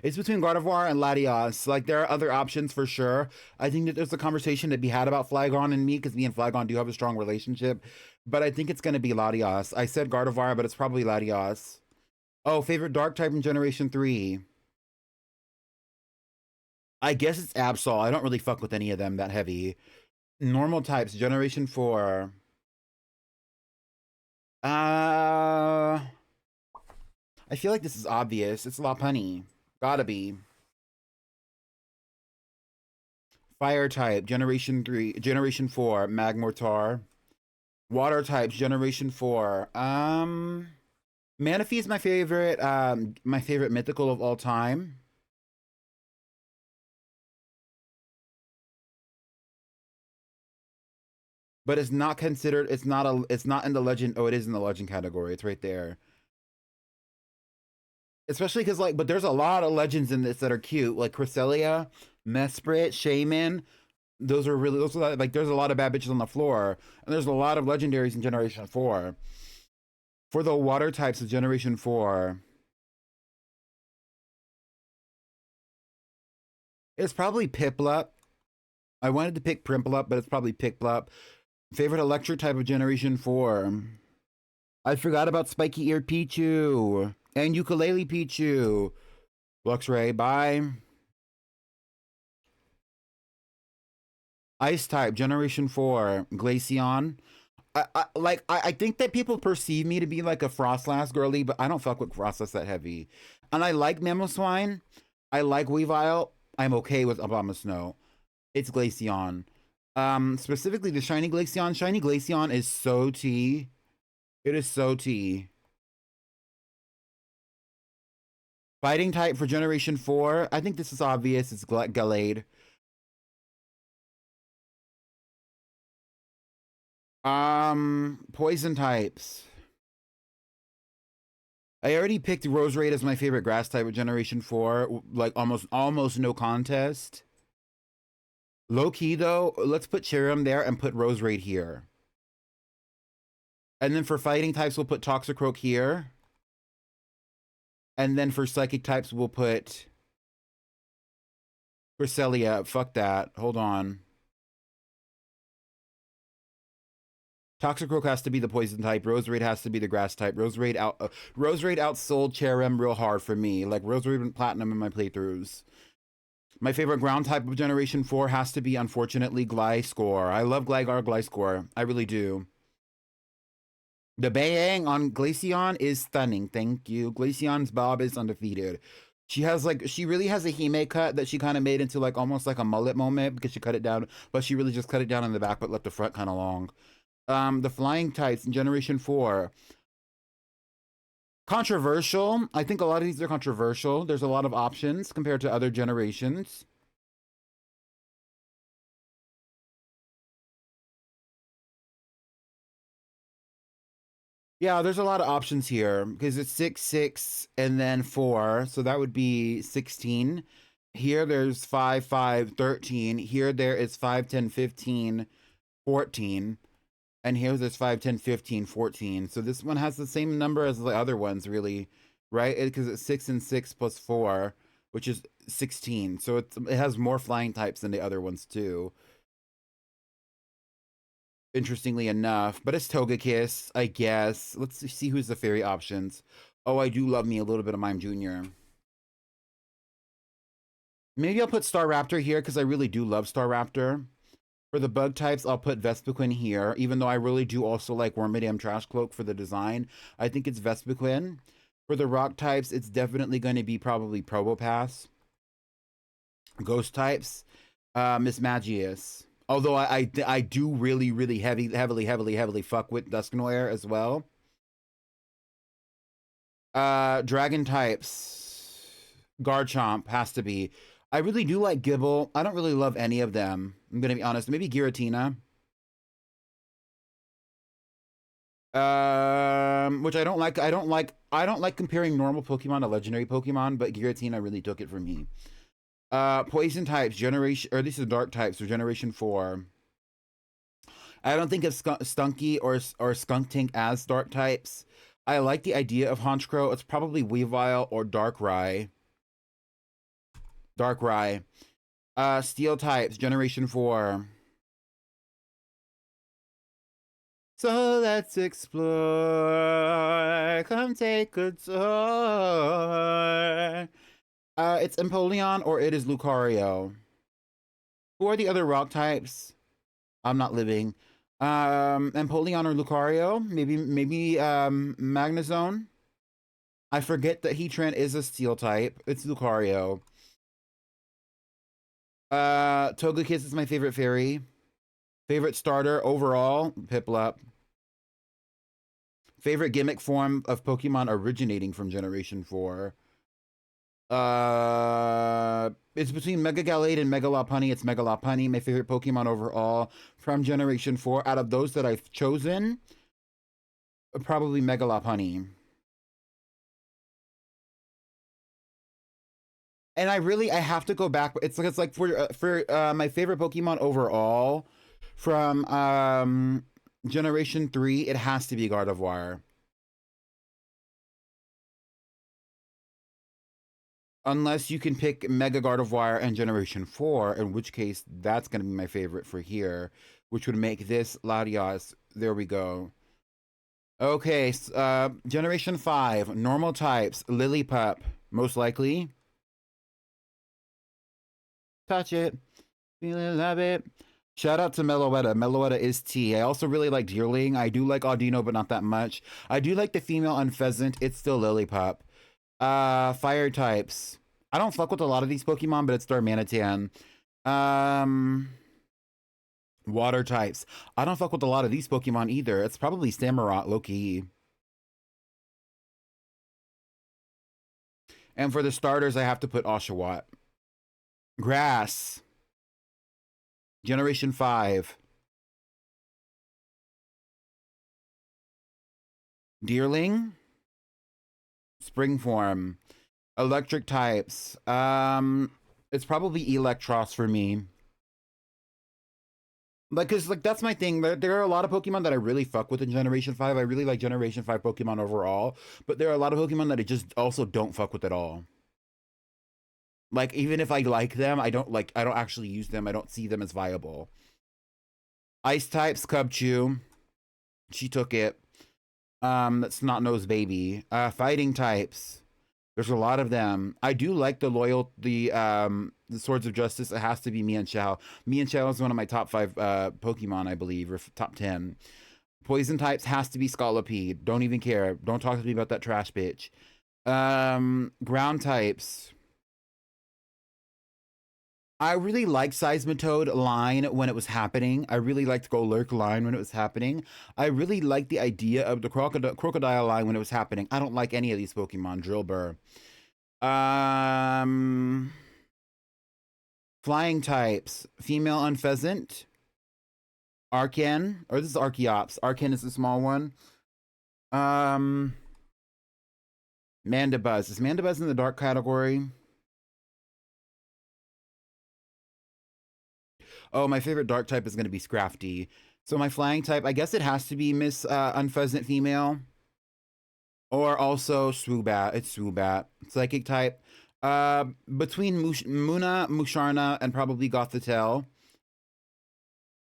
It's between Gardevoir and Latios. Like, there are other options for sure. I think that there's a conversation to be had about Flygon and me, because me and Flygon do have a strong relationship. But I think it's going to be Latios. I said Gardevoir, but it's probably Latios. Oh, favorite Dark type in Generation 3. I guess it's Absol. I don't really fuck with any of them that heavy. Normal types, Generation 4. I feel like this is obvious. It's Lopunny. Gotta be. Fire type, Generation 3, Generation 4, Magmortar. Water types, Generation 4. Manaphy is my favorite mythical of all time. But it's not considered, it's not in the legend. Oh, it is in the legend category. It's right there. Especially because, like, but there's a lot of legends in this that are cute, like Cresselia, Mesprit, Shaman. Those are like, there's a lot of bad bitches on the floor, and there's a lot of legendaries in Generation 4. For the water types of Generation 4, it's probably Piplup. I wanted to pick Primplup, but it's probably Piplup. Favorite electric type of Generation 4. I forgot about Spiky Ear Pichu and Ukulele Pichu. Luxray, bye. Ice type, Generation 4, Glaceon. I think that people perceive me to be like a Frostlass girly, but I don't fuck with Frostlass that heavy. And I like Mamoswine. I like Weavile. I'm okay with Abomasnow. It's Glaceon. Specifically the Shiny Glaceon. Shiny Glaceon is so tea. It is so tea. Fighting type for Generation 4. I think this is obvious. It's Gallade. Poison types. I already picked Roserade as my favorite grass type with Generation 4. Like, almost no contest. Low key, though, let's put Cherrim there and put Roserade here. And then for fighting types, we'll put Toxicroak here. And then for psychic types, we'll put Cresselia. Fuck that. Hold on. Toxicroak has to be the poison type. Roserade has to be the grass type. Roserade outsold Cherrim real hard for me. Like, Roserade went platinum in my playthroughs. My favorite ground type of Generation 4 has to be, unfortunately, Gliscor. I love Gligar Gliscor. I really do. The Bayang on Glaceon is stunning. Thank you. Glaceon's Bob is undefeated. She has like, she really has a Hime cut that she kind of made into like almost like a mullet moment because she cut it down, but she really just cut it down in the back but left the front kind of long. The flying types in Generation 4. Controversial. I think a lot of these are controversial. There's a lot of options compared to other generations. Yeah, there's a lot of options here because it's 6, 6, and then 4. So that would be 16. Here there's 5, 5, 13. Here there is 5, 10, 15, 14. And here there's 5, 10, 15, 14. So this one has the same number as the other ones, really, right? Because it's 6 and 6 plus 4, which is 16. So it has more flying types than the other ones, too. Interestingly enough, but it's Togekiss, I guess. Let's see who's the fairy options. Oh, I do love me a little bit of Mime Jr. Maybe I'll put Staraptor here because I really do love Staraptor. For the bug types, I'll put Vespiquen here, even though I really do also like Wormadam Trash Cloak for the design. I think it's Vespiquen. For the rock types, it's definitely going to be probably Probopass. Ghost types, Miss Magius. Although I do really heavily fuck with Dusknoir as well. Dragon types. Garchomp has to be. I really do like Gibble. I don't really love any of them. I'm gonna be honest. Maybe Giratina. Which I don't like. I don't like comparing normal Pokemon to legendary Pokemon, but Giratina really took it for me. Poison types, generation, or this is dark types for Generation 4. I don't think of Stunky or Skuntank as dark types. I like the idea of Honchkrow. It's probably Weavile or Darkrai. Darkrai. Steel types, Generation 4. So let's explore. Come take a tour. It's Empoleon or it is Lucario. Who are the other rock types? I'm not living. Empoleon or Lucario? Maybe Magnezone? I forget that Heatran is a steel type. It's Lucario. Togekiss is my favorite fairy. Favorite starter overall? Piplup. Favorite gimmick form of Pokemon originating from Generation 4? It's between Mega Gallade and Mega Lopunny. It's Mega Lopunny, my favorite Pokemon overall from Generation 4. Out of those that I've chosen, probably Mega Lopunny. And I have to go back. It's like for my favorite Pokemon overall from Generation 3, it has to be Gardevoir. Unless you can pick Mega Gardevoir and Generation 4, in which case that's going to be my favorite for here, which would make this Latias. There we go. Okay, Generation 5, normal types, Lillipup, most likely. Touch it. Really love it. Shout out to Meloetta. Meloetta is T. I also really like Deerling. I do like Audino, but not that much. I do like the female Unpheasant. It's still Lillipup. Fire types. I don't fuck with a lot of these Pokemon, but it's Darmanitan. Water types. I don't fuck with a lot of these Pokemon either. It's probably Samurott, low-key. And for the starters, I have to put Oshawott. Grass. Generation 5. Deerling. Spring form. Electric types. It's probably Electros for me. Like, cause like that's my thing. There are a lot of Pokemon that I really fuck with in Generation 5. I really like Generation 5 Pokemon overall, but there are a lot of Pokemon that I just also don't fuck with at all. Like, even if I like them, I don't actually use them. I don't see them as viable. Ice types, Cubchoo. She took it. That's Snot-Nosed Baby. Fighting types. There's a lot of them. I do like the the Swords of Justice, it has to be Mian Chao. Mian Chao is one of my top 5 Pokemon, I believe, or top 10. Poison types has to be Scolipede. Don't even care. Don't talk to me about that trash bitch. Ground types. I really liked Seismitoad line when it was happening. I really liked Golurk line when it was happening. I really liked the idea of the crocodile line when it was happening. I don't like any of these Pokemon. Drillbur. Flying types. Female Unpheasant. Arcan. Or this is Archeops. Arcan is the small one. Mandibuzz. Is Mandibuzz in the dark category? Oh, my favorite dark type is going to be Scrafty. So my flying type, I guess it has to be Miss Unpheasant female. Or also Swoobat. It's Swoobat. Psychic type. Between Muna, Musharna, and probably Gothitelle.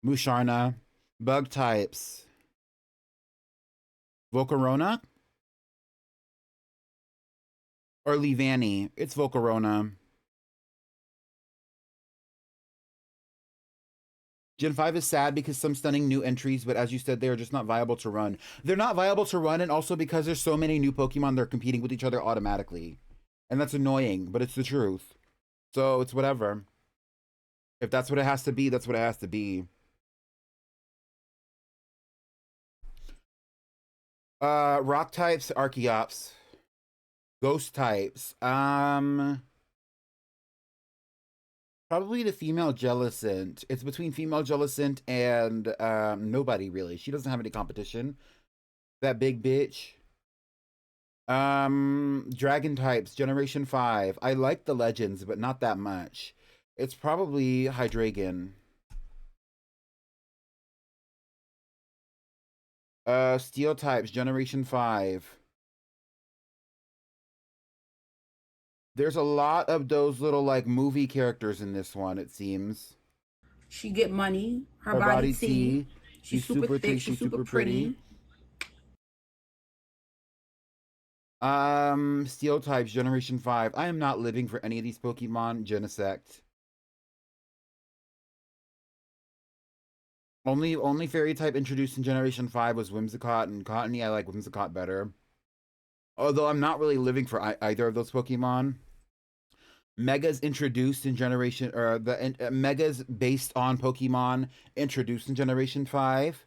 Musharna. Bug types. Volcarona? Or Leavanny. It's Volcarona. Gen 5 is sad because some stunning new entries, but as you said, they are just not viable to run. They're not viable to run, and also because there's so many new Pokemon, they're competing with each other automatically. And that's annoying, but it's the truth. So it's whatever. If that's what it has to be, that's what it has to be. Rock types, Archeops. Ghost types. Probably the female Jellicent. It's between female Jellicent and nobody really. She doesn't have any competition. That big bitch. Dragon types, Generation 5. I like the legends, but not that much. It's probably Hydreigon. Steel types, Generation 5. There's a lot of those little like movie characters in this one, it seems. She get money. Her Her body body T. T. She's super thick. She's super pretty. Steel types, Generation 5. I am not living for any of these Pokemon. Genesect. Only fairy type introduced in Generation 5 was Whimsicott and Cottony. I like Whimsicott better. Although I'm not really living for either of those Pokemon. Megas introduced in Generation, or the Megas based on Pokemon introduced in Generation 5.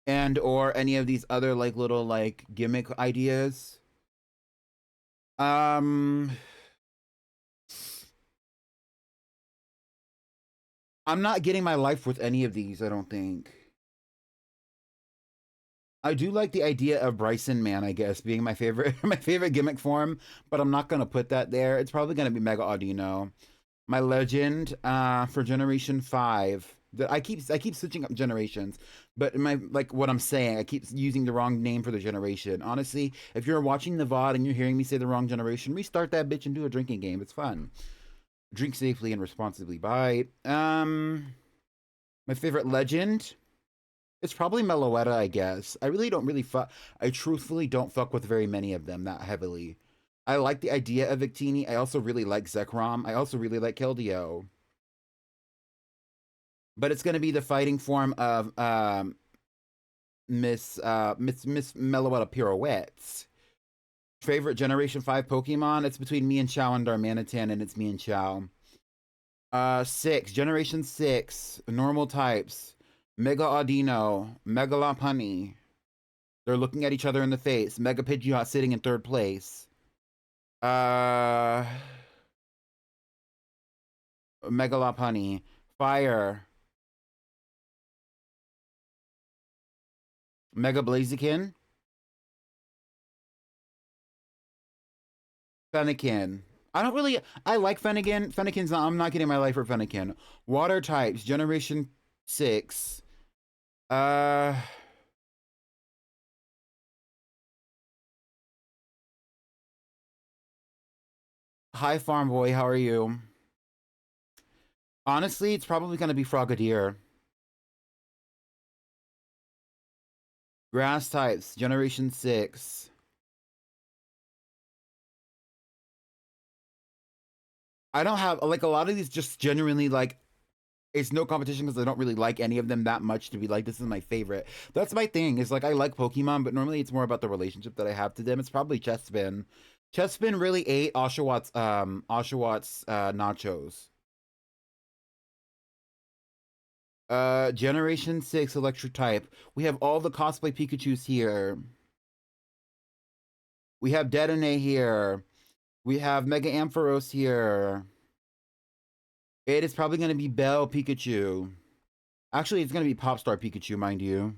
And or any of these other like little like gimmick ideas. I'm not getting my life with any of these, I don't think. I do like the idea of Bryson Man, I guess, being my favorite my favorite gimmick form, but I'm not gonna put that there. It's probably gonna be Mega Audino. My legend for Generation 5. I keep switching up generations, but my like what I'm saying, I keep using the wrong name for the generation. Honestly, if you're watching the VOD and you're hearing me say the wrong generation, restart that bitch and do a drinking game. It's fun. Drink safely and responsibly. Bye. My favorite legend. It's probably Meloetta, I guess. I really don't really fuck. I truthfully don't fuck with very many of them that heavily. I like the idea of Victini. I also really like Zekrom. I also really like Keldeo. But it's gonna be the fighting form of Miss Meloetta Pirouettes. Favorite Generation 5 Pokemon? It's between me and Chao and Darmanitan, and it's me and Chao. 6. Generation 6. Normal types. Mega Audino, Mega Lopunny. They're looking at each other in the face. Mega Pidgeot sitting in 3rd place. Mega Lopunny. Fire. Mega Blaziken. Fennekin. I like Fennekin. I'm not getting my life for Fennekin. Water types, Generation 6. Hi Farm Boy, how are you? Honestly, it's probably gonna be Frogadier. Grass types, Generation 6. I don't have like a lot of these just genuinely like it's no competition because I don't really like any of them that much to be like this is my favorite. That's my thing. Is like I like Pokemon, but normally it's more about the relationship that I have to them. It's probably Chespin. Chespin really ate Oshawott nachos. Generation 6 electric type. We have all the cosplay Pikachus here. We have Dedenne here. We have Mega Ampharos here. It is probably going to be Bell Pikachu. Actually, it's going to be Popstar Pikachu, mind you.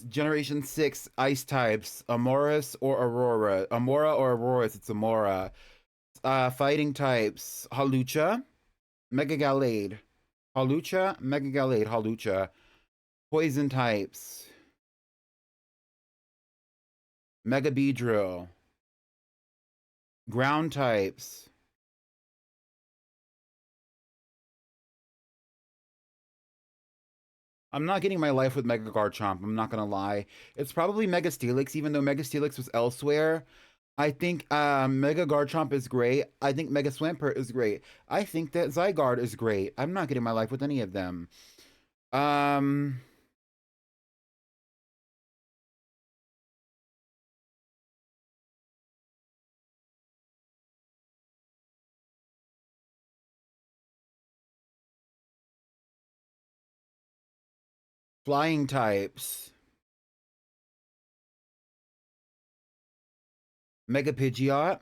Generation 6 ice types. Amoris or Aurora. Amora or Aurorus, it's Amora. Fighting types. Halucha. Mega Gallade. Halucha. Mega Gallade. Halucha. Poison types. Mega Beedrill. Ground types. I'm not getting my life with Mega Garchomp, I'm not gonna lie. It's probably Mega Steelix, even though Mega Steelix was elsewhere. I think Mega Garchomp is great. I think Mega Swampert is great. I think that Zygarde is great. I'm not getting my life with any of them. Um Flying types. Mega Pidgeot.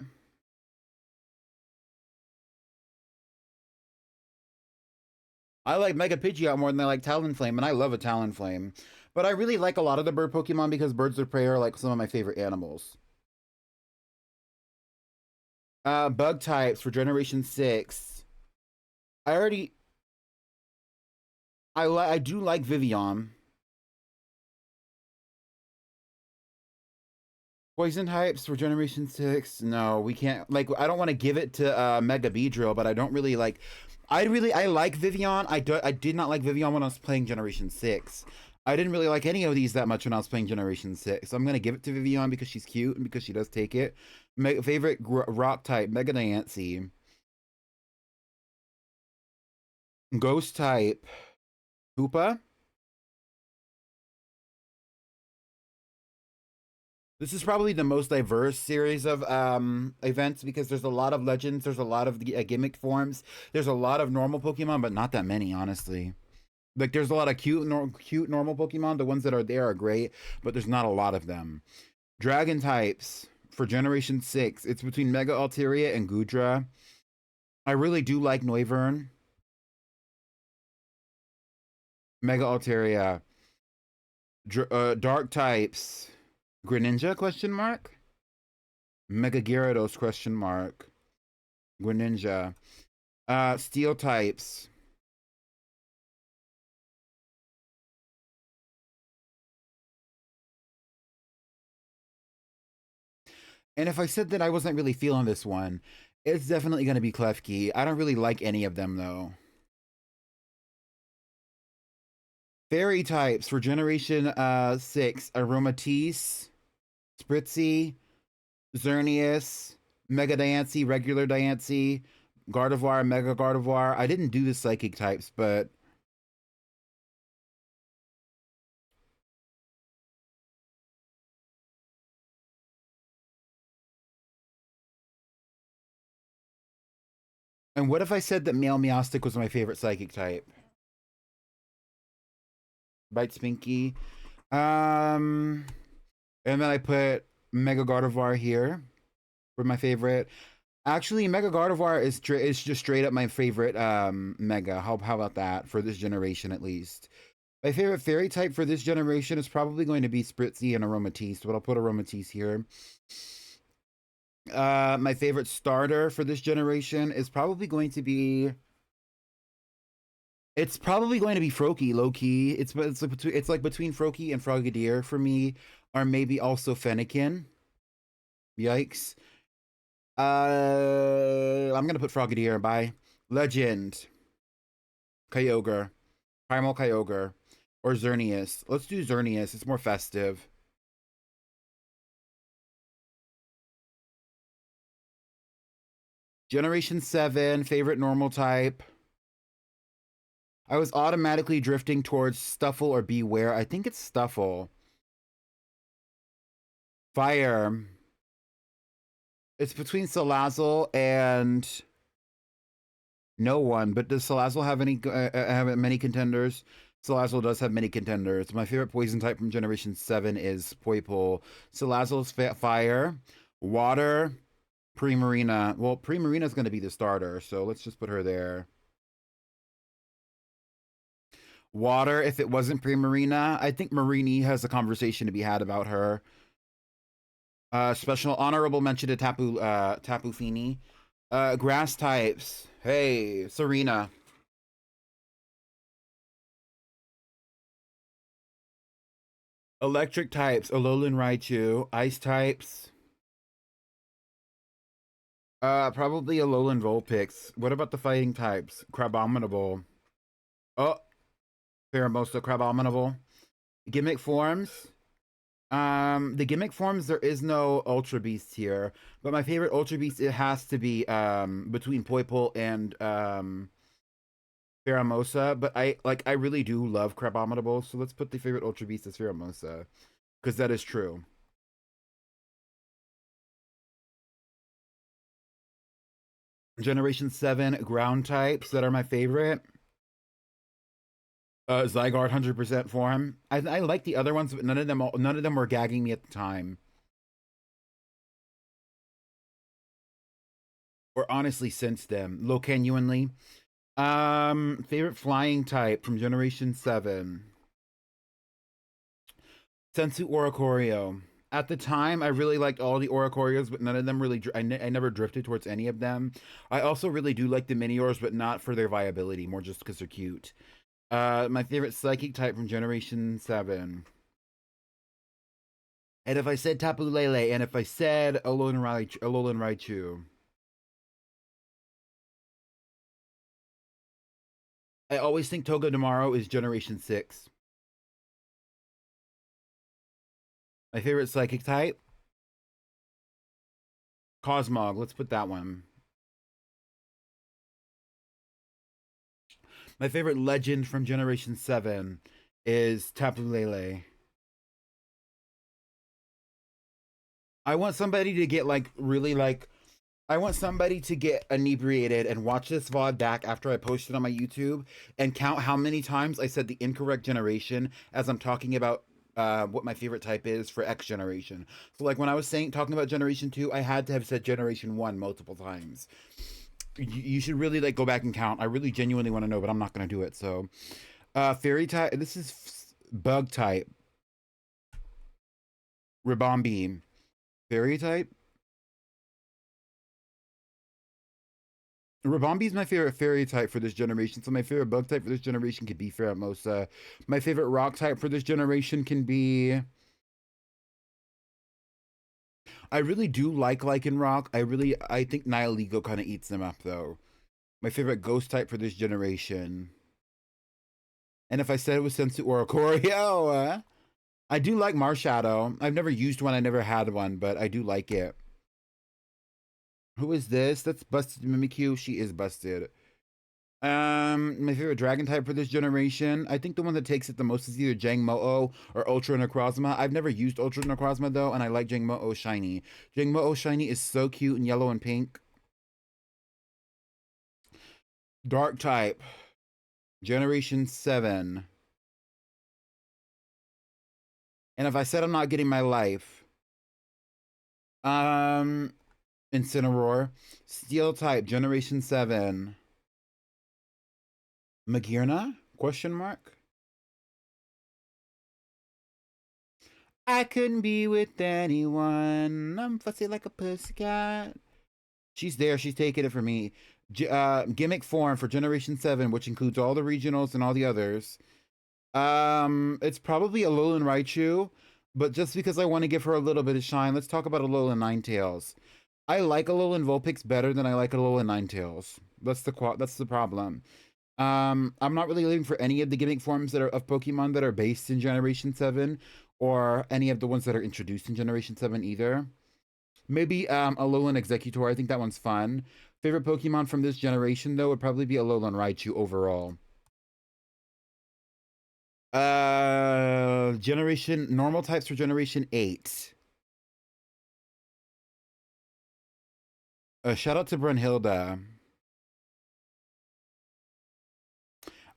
I like Mega Pidgeot more than I like Talonflame, and I love a Talonflame. But I really like a lot of the bird Pokemon because birds of prey are like some of my favorite animals. Bug types for Generation 6. I already I do like Vivian. Poison types for Generation 6. No, we can't like I don't want to give it to Mega Beedrill, but I don't really like I like Vivian. I did not like Vivian when I was playing Generation 6. I didn't really like any of these that much when I was playing Generation 6. So I'm gonna give it to Vivian because she's cute and because she does take it. Favorite rock type, Mega Diancie. Ghost type, Koopa. This is probably the most diverse series of events because there's a lot of legends, there's a lot of gimmick forms, there's a lot of normal Pokemon, but not that many, honestly. Like there's a lot of cute normal Pokemon. The ones that are there are great, but there's not a lot of them. Dragon types for Generation 6. It's between Mega Altaria and Gudra. I really do like Noivern. Mega Altaria. Dark types. Greninja question mark? Mega Gyarados question mark. Greninja. Steel types. And if I said that I wasn't really feeling this one, it's definitely going to be Klefki. I don't really like any of them, though. Fairy types for Generation 6. Aromatisse, Spritzy, Xerneas, Mega Diancie, Regular Diancie, Gardevoir, Mega Gardevoir. I didn't do the Psychic types, but... And what if I said that Male Meowstic was my favorite Psychic type? Bite Spinky. And then I put Mega Gardevoir here for my favorite. Actually, Mega Gardevoir is just straight up my favorite Mega. How about that for this generation at least? My favorite fairy type for this generation is probably going to be Spritzy and Aromatisse, but I'll put Aromatisse here. My favorite starter for this generation is probably going to be... It's probably going to be Froakie, low key. It's like between Froakie and Frogadier for me, or maybe also Fennekin. Yikes. I'm gonna put Frogadier. Bye. Legend. Kyogre. Primal Kyogre. Or Xerneas. Let's do Xerneas. It's more festive. Generation 7, favorite normal type. I was automatically drifting towards Stuffle or Beware. I think it's Stuffle. Fire. It's between Salazzle and no one. But does Salazzle have any have many contenders? Salazzle does have many contenders. My favorite poison type from Generation 7 is Poipole. Salazzle's fire. Water. Primarina. Well, Primarina's going to be the starter, so let's just put her there. Water, if it wasn't Primarina, I think Marini has a conversation to be had about her. Special honorable mention to Tapu Fini. Grass types. Hey, Serena. Electric types. Alolan Raichu. Ice types. Probably Alolan Vulpix. What about the fighting types? Crabominable. Oh, Pheromosa Crabominable. Gimmick forms. The gimmick forms, there is no Ultra Beast here, but my favorite Ultra Beast, it has to be between Poipole and Pheromosa. But I really do love Crabominable, so let's put the favorite Ultra Beast as Pheromosa, because that is true. Generation 7 ground types that are my favorite. Zygarde 100% form. I like the other ones, but none of them were gagging me at the time. Or honestly since then. Locanuinely. Favorite flying type from Generation 7. Sensu Oricorio. At the time, I really liked all the Oricorios, but none of them really, I never drifted towards any of them. I also really do like the Miniors, but not for their viability, more just because they're cute. My favorite psychic type from Generation 7. And if I said Tapu Lele, and if I said Alolan Raichu. I always think Togedemaru is Generation 6. My favorite psychic type? Cosmog. Let's put that one. My favorite legend from Generation 7 is Tapu Lele. I want somebody to get I want somebody to get inebriated and watch this VOD back after I post it on my YouTube and count how many times I said the incorrect generation as I'm talking about what my favorite type is for X generation. So like when I was talking about Generation 2, I had to have said Generation 1 multiple times. You should really like go back and count. I really genuinely want to know, but I'm not going to do it. So fairy type, this is bug type. Ribombee. Fairy type? Ribombee is my favorite fairy type for this generation, so my favorite bug type for this generation could be Pheromosa. My favorite rock type for this generation can be... I really do like Lycanroc. I think Nihilego kind of eats them up, though. My favorite ghost type for this generation. And if I said it was Sensu Oricorio, I do like Marshadow. I've never used one, I never had one, but I do like it. Who is this? That's Busted Mimikyu. She is busted. My favorite dragon type for this generation. I think the one that takes it the most is either Jangmo-o or Ultra Necrozma. I've never used Ultra Necrozma though, and I like Jangmo-o Shiny. Jangmo-o Shiny is so cute in yellow and pink. Dark type. Generation 7. And if I said I'm not getting my life, Incineroar. Steel type, Generation 7. Magearna? Question mark? I couldn't be with anyone. I'm fussy like a pussycat. She's there. She's taking it for me. Gimmick form for Generation 7, which includes all the regionals and all the others. It's probably Alolan Raichu, but just because I want to give her a little bit of shine, let's talk about Alolan Ninetales. I like Alolan Vulpix better than I like Alolan Ninetales. That's the problem. I'm not really looking for any of the gimmick forms that are of Pokemon that are based in Generation 7, or any of the ones that are introduced in Generation 7 either. Maybe Alolan Executor. I think that one's fun. Favorite Pokemon from this generation, though, would probably be Alolan Raichu overall. Normal types for Generation 8. Shout out to Brunhilde.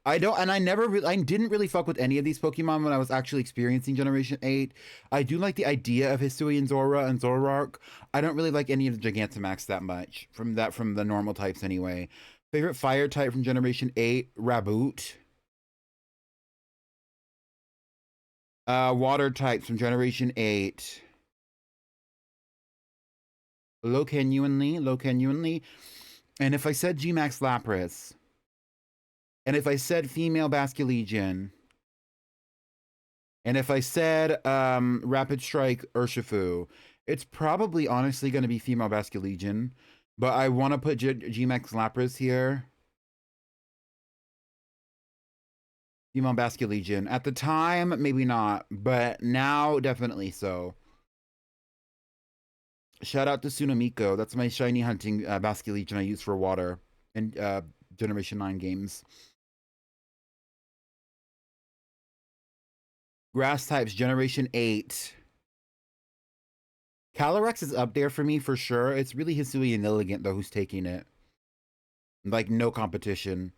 I didn't really fuck with any of these Pokemon when I was actually experiencing Generation 8. I do like the idea of Hisuian Zora and Zoroark. I don't really like any of the Gigantamax that much, from the normal types anyway. Favorite fire type from Generation 8, Raboot. Water types from Generation 8. Low-genuinely. And if I said G-Max Lapras, and if I said female Basculegion, and if I said Rapid Strike Urshifu, it's probably honestly going to be female Basculegion, but I want to put G-Max Lapras here. Female Basculegion. At the time, maybe not, but now definitely so. Shout out to Tsunamiko. That's my shiny hunting Basculegion I use for water in Generation 9 games. Grass types, Generation 8. Calyrex is up there for me for sure. It's really Hisui and Illigant, though, who's taking it. Like, no competition.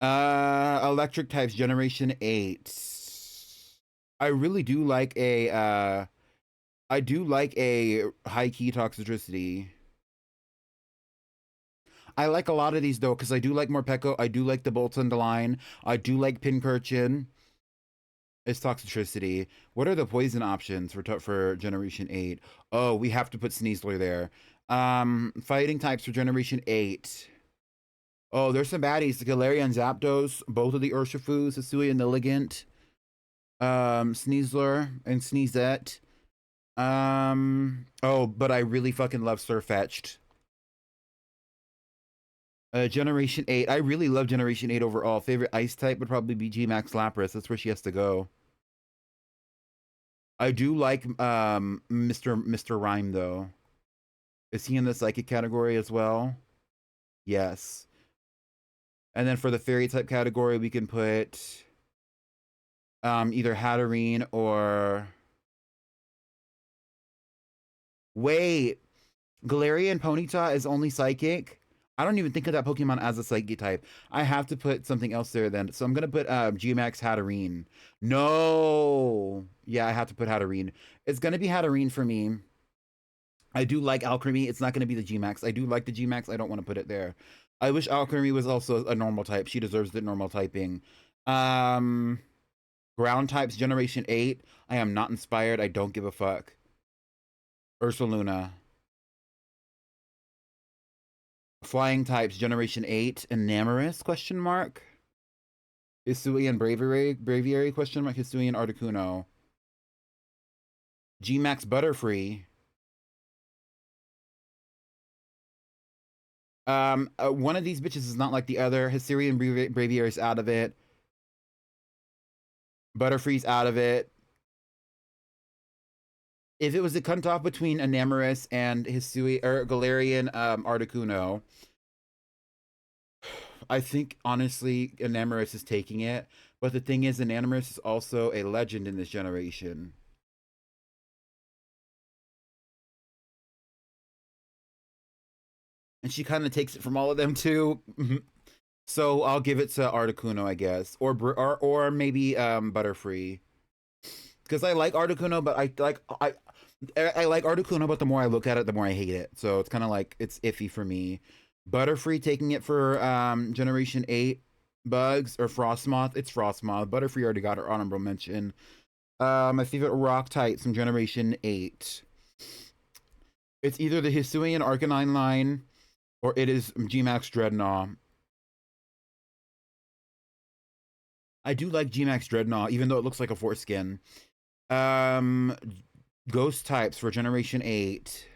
Electric types, Generation 8. I really do like a, I do like a high-key Toxicity. I like a lot of these, though, because I do like Morpeko. I do like the Boltundine. I do like Pincurchin. It's Toxicity. What are the poison options for Generation 8? Oh, we have to put Sneasler there. Fighting types for Generation 8. Oh, there's some baddies. The Galarian Zapdos, both of the Urshifus, Hisui and Illigant. Sneasler and Sneezette. Oh, but I really fucking love Surfetched. Generation 8. I really love Generation 8 overall. Favorite ice type would probably be G-Max Lapras. That's where she has to go. I do like Mr. Rhyme, though. Is he in the psychic category as well? Yes. And then for the fairy type category, we can put either Hatterene or... Wait. Galarian Ponyta is only psychic? I don't even think of that Pokemon as a psychic type. I have to put something else there then. So I'm going to put G-Max Hatterene. No. Yeah, I have to put Hatterene. It's going to be Hatterene for me. I do like Alchemy. It's not going to be the G-Max. I do like the G-Max. I don't want to put it there. I wish Alchemy was also a normal type. She deserves the normal typing. Ground types, Generation 8. I am not inspired. I don't give a fuck. Ursaluna. Flying types, Generation 8. Enamorous, question mark. Hisui and Braviary, question mark. Hisui and Articuno. G-Max Butterfree. One of these bitches is not like the other. Hisui and Braviary is out of it. Butterfree's out of it. If it was a cutoff between Enamorous and Hisui or Galarian Articuno, I think honestly Enamorous is taking it. But the thing is, Enamorous is also a legend in this generation. And she kind of takes it from all of them too. So I'll give it to Articuno, I guess, or maybe Butterfree, because I like Articuno, but I like Articuno, but the more I look at it, the more I hate it. So it's kind of like it's iffy for me. Butterfree taking it for Generation 8 bugs or Frostmoth. It's Frostmoth. Butterfree already got her honorable mention. My favorite rock type from Generation 8. It's either the Hisuian Arcanine line or it is G-Max Dreadnought. I do like G-Max Dreadnought, even though it looks like a foreskin. Ghost types for Generation 8.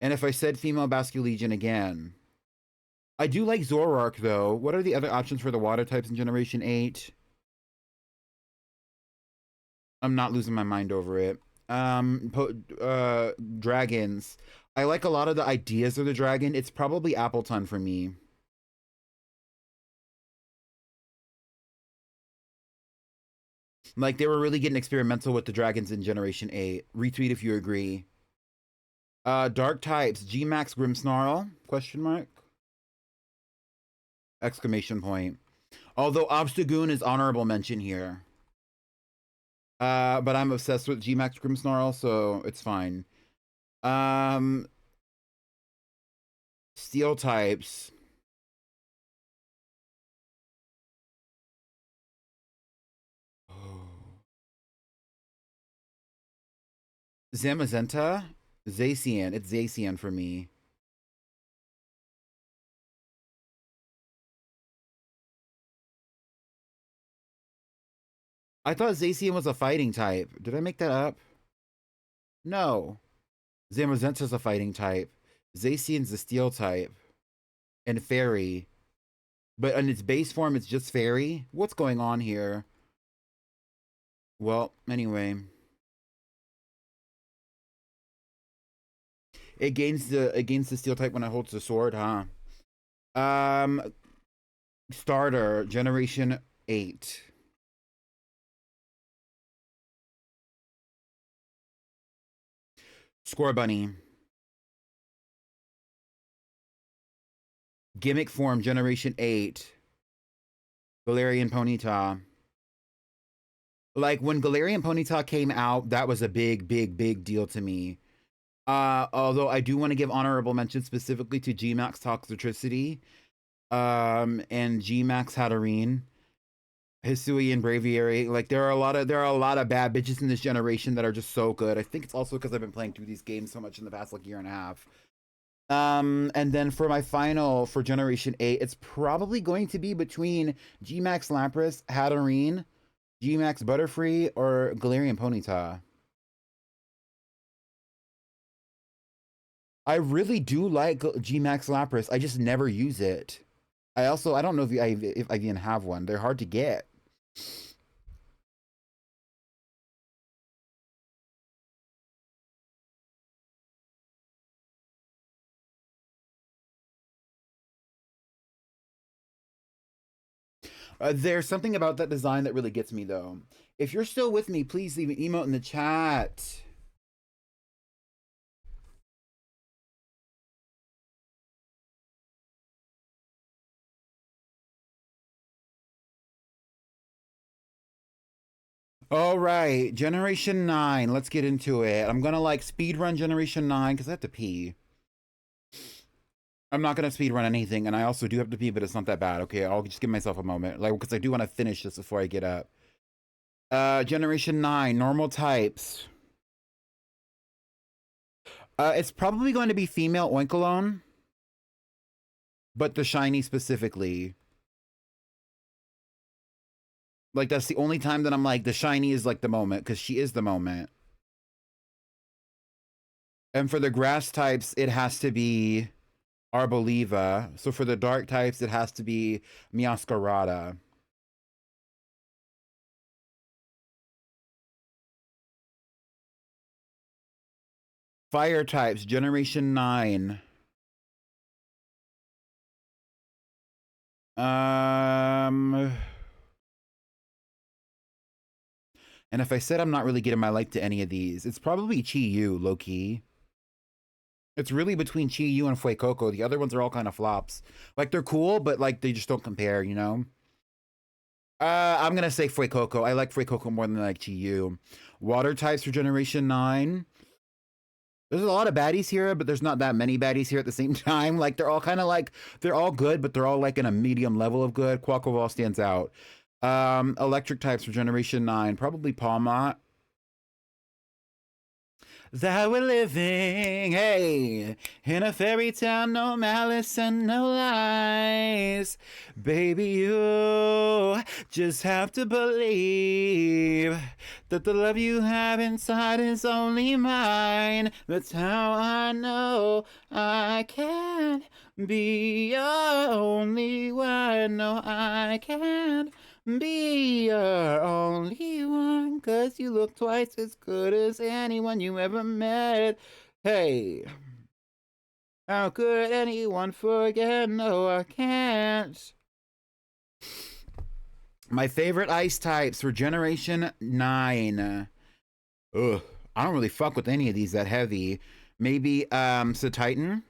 And if I said female Basculegion again. I do like Zoroark, though. What are the other options for the water types in Generation 8? I'm not losing my mind over it. Dragons. I like a lot of the ideas of the dragon. It's probably Appleton for me. Like, they were really getting experimental with the dragons in Generation 8. Retweet if you agree. Dark types. G-Max Grimmsnarl? Question mark? Exclamation point. Although Obstagoon is honorable mention here. But I'm obsessed with G-Max Grimmsnarl, so it's fine. Steel types. Zamazenta? Zacian. It's Zacian for me. I thought Zacian was a fighting type. Did I make that up? No. Zamazenta's a fighting type. Zacian's a steel type. And fairy. But in its base form, it's just fairy? What's going on here? Well, anyway. It gains the steel type when it holds the sword, huh? Starter, Generation 8. Score Bunny. Gimmick form, Generation 8. Galarian Ponyta. Like, when Galarian Ponyta came out, that was a big deal to me. Although I do want to give honorable mention specifically to G-Max Toxtricity, and G-Max Hatterene, Hisuian Braviary. Like, there are a lot of bad bitches in this generation that are just so good. I think it's also because I've been playing through these games so much in the past like year and a half. And then for my final for Generation 8, it's probably going to be between G-Max Lapras, Hatterene, G-Max Butterfree, or Galarian Ponyta. I really do like G-Max Lapras. I just never use it. I don't know if I even have one. They're hard to get. There's something about that design that really gets me, though. If you're still with me, please leave an emote in the chat. All right, Generation 9. Let's get into it. I'm gonna like speed run Generation 9 because I have to pee. I'm not gonna speed run anything, and I also do have to pee, but it's not that bad. Okay, I'll just give myself a moment, like because I do want to finish this before I get up. Generation 9, normal types. It's probably going to be female Oinkalone, but the shiny specifically. Like, that's the only time that I'm like, the shiny is like the moment, because she is the moment. And for the grass types, it has to be Arboliva. So for the dark types, it has to be Meowscarada. Fire types, Generation 9. And if I said I'm not really getting my like to any of these, it's probably Chi-Yu, low-key. It's really between Chi-Yu and Fuecoco. The other ones are all kind of flops. Like, they're cool, but, like, they just don't compare, you know? I'm gonna say Fuecoco. I like Fuecoco more than I like Chi-Yu. Water types for Generation 9. There's a lot of baddies here, but there's not that many baddies here at the same time. Like, they're all kind of like, they're all good, but they're all, like, in a medium level of good. Quaquaval stands out. Electric types for Generation 9. Probably Palmot. That we're living, hey, in a fairy tale, no malice and no lies. Baby, you just have to believe that the love you have inside is only mine. That's how I know I can be your only one. No, I can't Be your only one, 'cause you look twice as good as anyone you ever met. Hey, how could anyone forget? No, I can't. My favorite ice types for Generation 9. Ugh, I don't really fuck with any of these that heavy. Maybe, Titan.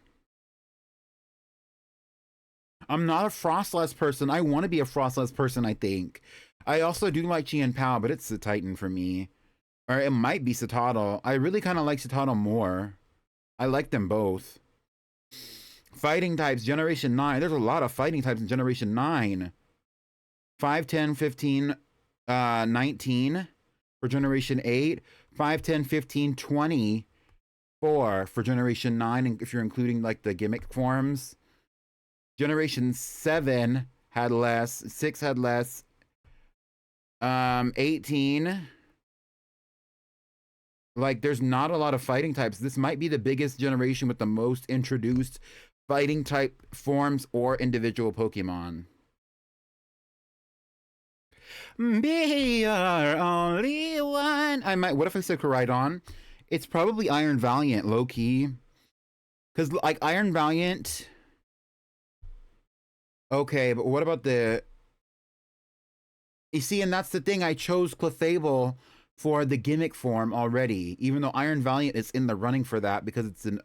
I'm not a Frostless person. I want to be a Frostless person, I think. I also do like Chi and Pao, but it's the Titan for me. Or it might be Citadel. I really kind of like Citadel more. I like them both. Fighting types, Generation 9. There's a lot of fighting types in Generation 9. 5, 10, 15, 19 for Generation 8. 5, 10, 15, 24 for Generation 9, and if you're including like the gimmick forms. Generation 7 had less. 6 had less. 18. Like, there's not a lot of fighting types. This might be the biggest generation with the most introduced fighting type forms or individual Pokemon. Be your only one. I might. What if I said Koraidon? It's probably Iron Valiant, low key. Because, like, Iron Valiant. Okay, but what about the. You see, and that's the thing. I chose Clefable for the gimmick form already, even though Iron Valiant is in the running for that because it's an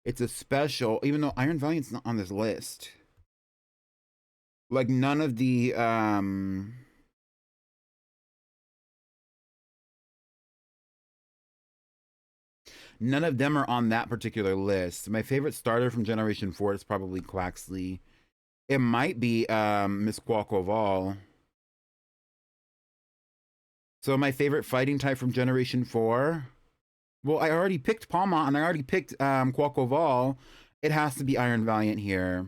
it's a special, even though Iron Valiant's not on this list. Like none of the none of them are on that particular list. My favorite starter from Generation 4 is probably Quaxley. It might be Miss Quaquaval. So my favorite fighting type from Generation 4. Well, I already picked Palma and I already picked Quaquaval. It has to be Iron Valiant here.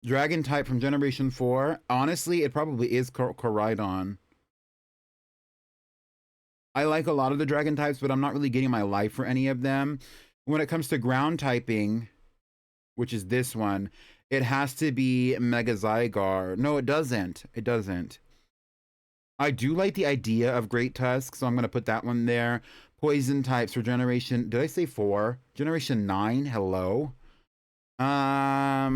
Dragon type from Generation 4. Honestly, it probably is Koraidon. I like a lot of the dragon types, but I'm not really getting my life for any of them. When it comes to ground typing, which is this one, it has to be Mega Zygar. No, it doesn't. It doesn't. I do like the idea of Great Tusk, so I'm going to put that one there. Poison types for Generation... Did I say 4? Generation 9? Hello? I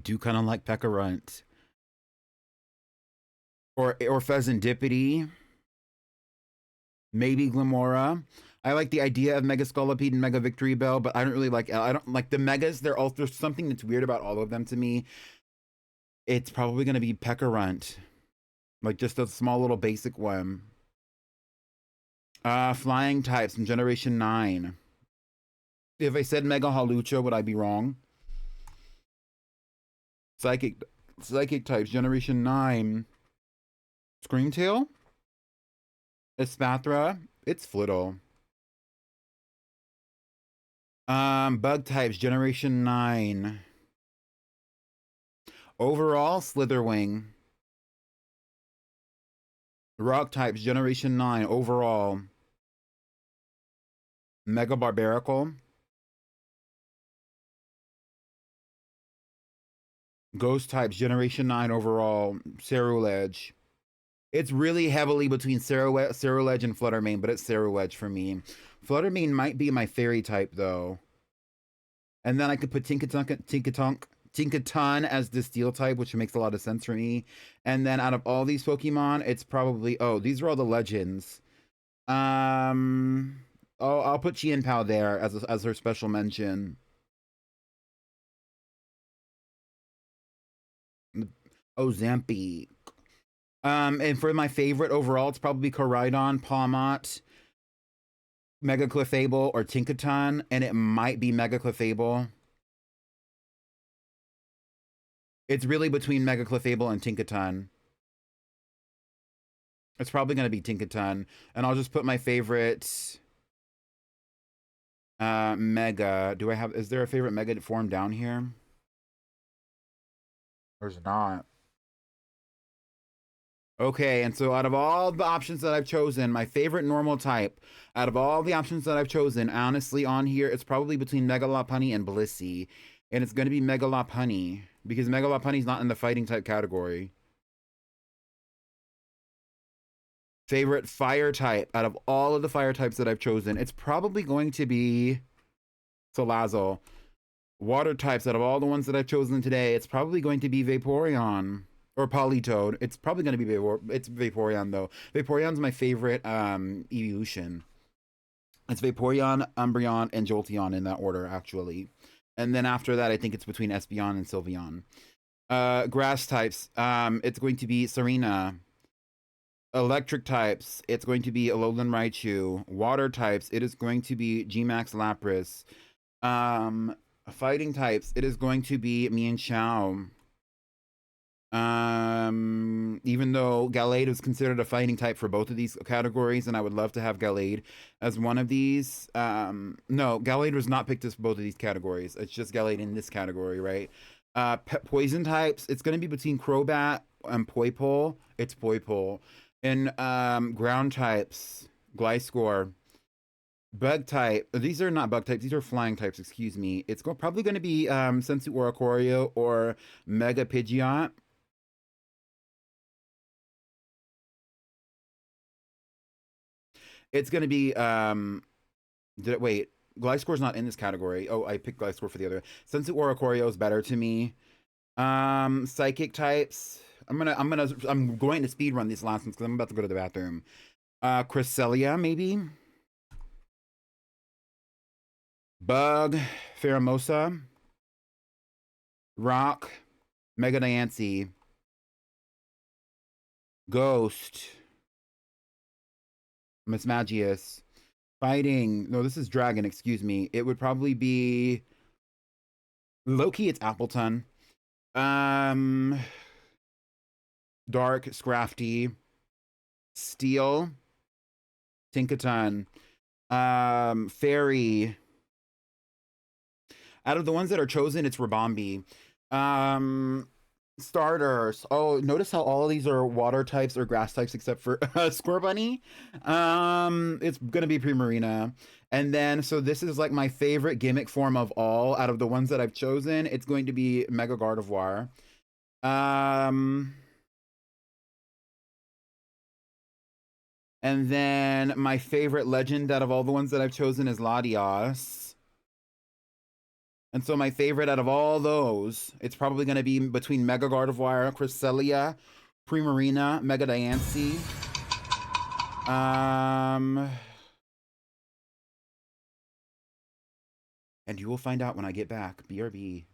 do kind of like Pekarunt. Or Pheasantipity. Maybe Glimora. I like the idea of Mega Scolipede and Mega Victory Bell, but I don't really like... I don't like the Megas. There's something that's weird about all of them to me. It's probably going to be Pekarunt. Like just a small little basic one. Flying types in Generation 9. If I said Mega Halucha, would I be wrong? Psychic types, Generation 9. Screamtail? Espathra? It's Flittle. Bug types, Generation 9. Overall, Slitherwing. Rock types, Generation 9, overall. Mega Barbaracle. Ghost types, Generation 9, overall. Ceruledge. It's really heavily between Ceruledge and Fluttermane, but it's Ceruledge for me. Fluttermane might be my fairy type, though. And then I could put Tinkaton as the steel type, which makes a lot of sense for me. And then out of all these Pokemon, it's probably... Oh, these are all the legends. I'll put Chi-Pao there as her special mention. Oh, Zampi. And for my favorite overall, it's probably Koraidon, Pawmot, Mega Clefable, or Tinkaton. And it might be Mega Clefable. It's really between Mega Clefable and Tinkaton. It's probably going to be Tinkaton. And I'll just put my favorite Mega. Is there a favorite Mega form down here? There's not. Okay, and so out of all the options that I've chosen, my favorite normal type, out of all the options that I've chosen, honestly on here, it's probably between Mega Lopunny and Blissey. And it's going to be Mega Lopunny. because Mega Lopunny's not in the fighting type category. Favorite fire type out of all of the fire types that I've chosen, it's probably going to be Salazzle. Water types out of all the ones that I've chosen today, it's probably going to be Vaporeon or Politoed. It's probably going to be it's Vaporeon though. Vaporeon's my favorite evolution. It's Vaporeon, Umbreon, and Jolteon in that order actually. And then after that, I think it's between Espeon and Sylveon. Grass types, it's going to be Serena. Electric types, it's going to be Alolan Raichu. Water types, it is going to be Gmax Lapras. Fighting types, it is going to be Mienshao. Even though Gallade is considered a fighting type for both of these categories, and I would love to have Gallade as one of these. No, Gallade was not picked as both of these categories. It's just Gallade in this category, right? Poison types, it's going to be between Crobat and Poipole. It's Poipole. And ground types, Gliscor. Bug type, these are not bug types, these are flying types, excuse me. It's probably going to be Sensu Oricorio or Mega Pidgeot. It's going to be, wait, Gliscor's not in this category. Oh, I picked Gliscor for the other. Sensu Oricorio is better to me. Psychic types, I'm going to speed run these last ones because I'm about to go to the bathroom. Cresselia, maybe. Bug, Pheromosa, Rock, Mega Diancie, Ghost, Mismagius, Fighting. No, this is Dragon, excuse me. It would probably be Loki, it's Appleton. Dark, Scrafty, Steel, Tinkaton, Fairy. Out of the ones that are chosen, it's Rabombi. Starters. Oh, notice how all of these are water types or grass types except for Scorbunny. It's gonna be Primarina. And then, so this is like my favorite gimmick form of all. Out of the ones that I've chosen, it's going to be Mega Gardevoir. And then my favorite legend out of all the ones that I've chosen is Latias. And so my favorite out of all those, it's probably going to be between Mega Gardevoir, Cresselia, Primarina, Mega Diancie. And you will find out when I get back. BRB.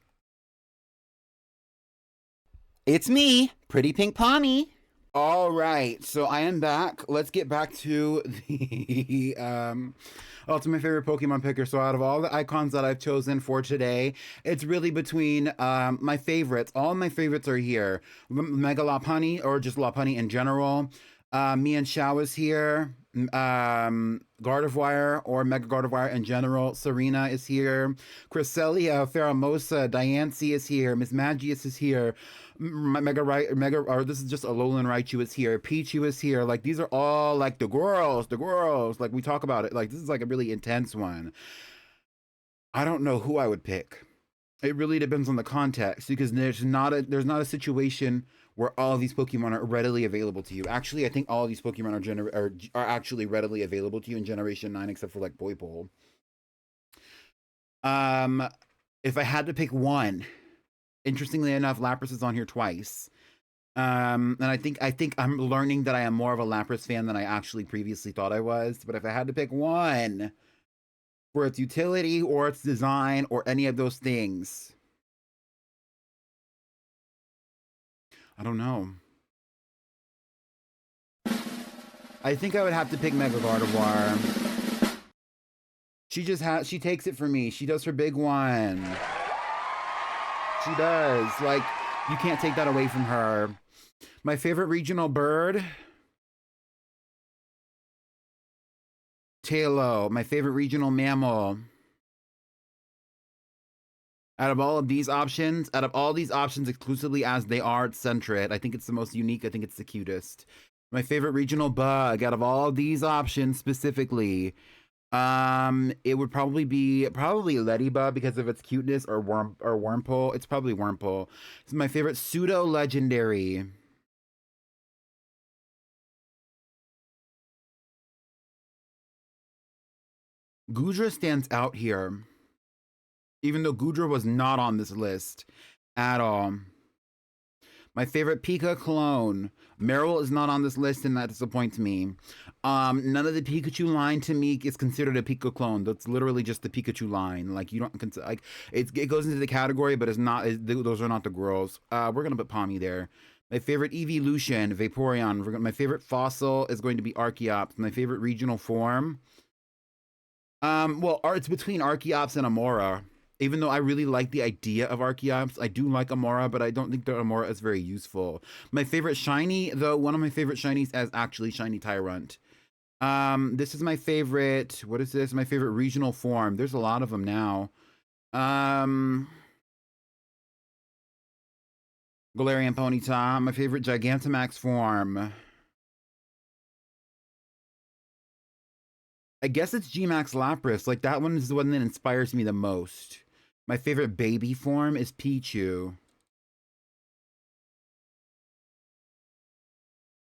It's me, PrettyPink Pawnee. All right, so I am back. Let's get back to the to my favorite Pokemon picker. So out of all the icons that I've chosen for today, it's really between my favorites. All my favorites are here. Mega Lopunny, or just Lopunny in general. Mienshao is here. Gardevoir or Mega Gardevoir in general. Serena is here. Cresselia, Pheromosa, Diancie is here. Mismagius is here. Or this is just Alolan Raichu is here. Pichu is here. Like, these are all like the girls. Like, we talk about it. Like, this is like a really intense one. I don't know who I would pick. It really depends on the context, because there's not a situation where all of these Pokemon are readily available to you. Actually, I think all of these Pokemon are actually readily available to you in Generation 9, except for like Poipole. If I had to pick one, interestingly enough, Lapras is on here twice. And I think I'm learning that I am more of a Lapras fan than I actually previously thought I was. But if I had to pick one for its utility or its design or any of those things, I don't know. I think I would have to pick Mega Gardevoir. She takes it for me. She does her big one. She does. Like, you can't take that away from her. My favorite regional bird, Tailo. My favorite regional mammal. Out of all these options exclusively as they are centred, I think it's the most unique. I think it's the cutest. My favorite regional bug out of all of these options specifically, It would probably be Ladybug because of its cuteness, or Wormpole. It's probably Wormpole. It's my favorite pseudo legendary. Goodra stands out here, even though Goodra was not on this list at all. My favorite Pika clone. Meryl is not on this list, and that disappoints me. None of the Pikachu line to me is considered a Pika clone. That's literally just the Pikachu line. Like, you don't consider, like, it goes into the category, but it's not. Those are not the girls. We're gonna put Pommy there. My favorite evolution, Vaporeon. My favorite fossil is going to be Archeops. My favorite regional form. Well, it's between Archeops and Amora. Even though I really like the idea of Archeops, I do like Amora, but I don't think the Amora is very useful. My favorite shiny, though, one of my favorite shinies is actually Shiny Tyrant. This is my favorite. What is this? My favorite regional form. There's a lot of them now. Galarian Ponyta. My favorite Gigantamax form. I guess it's Gmax Lapras. Like, that one is the one that inspires me the most. My favorite baby form is Pichu.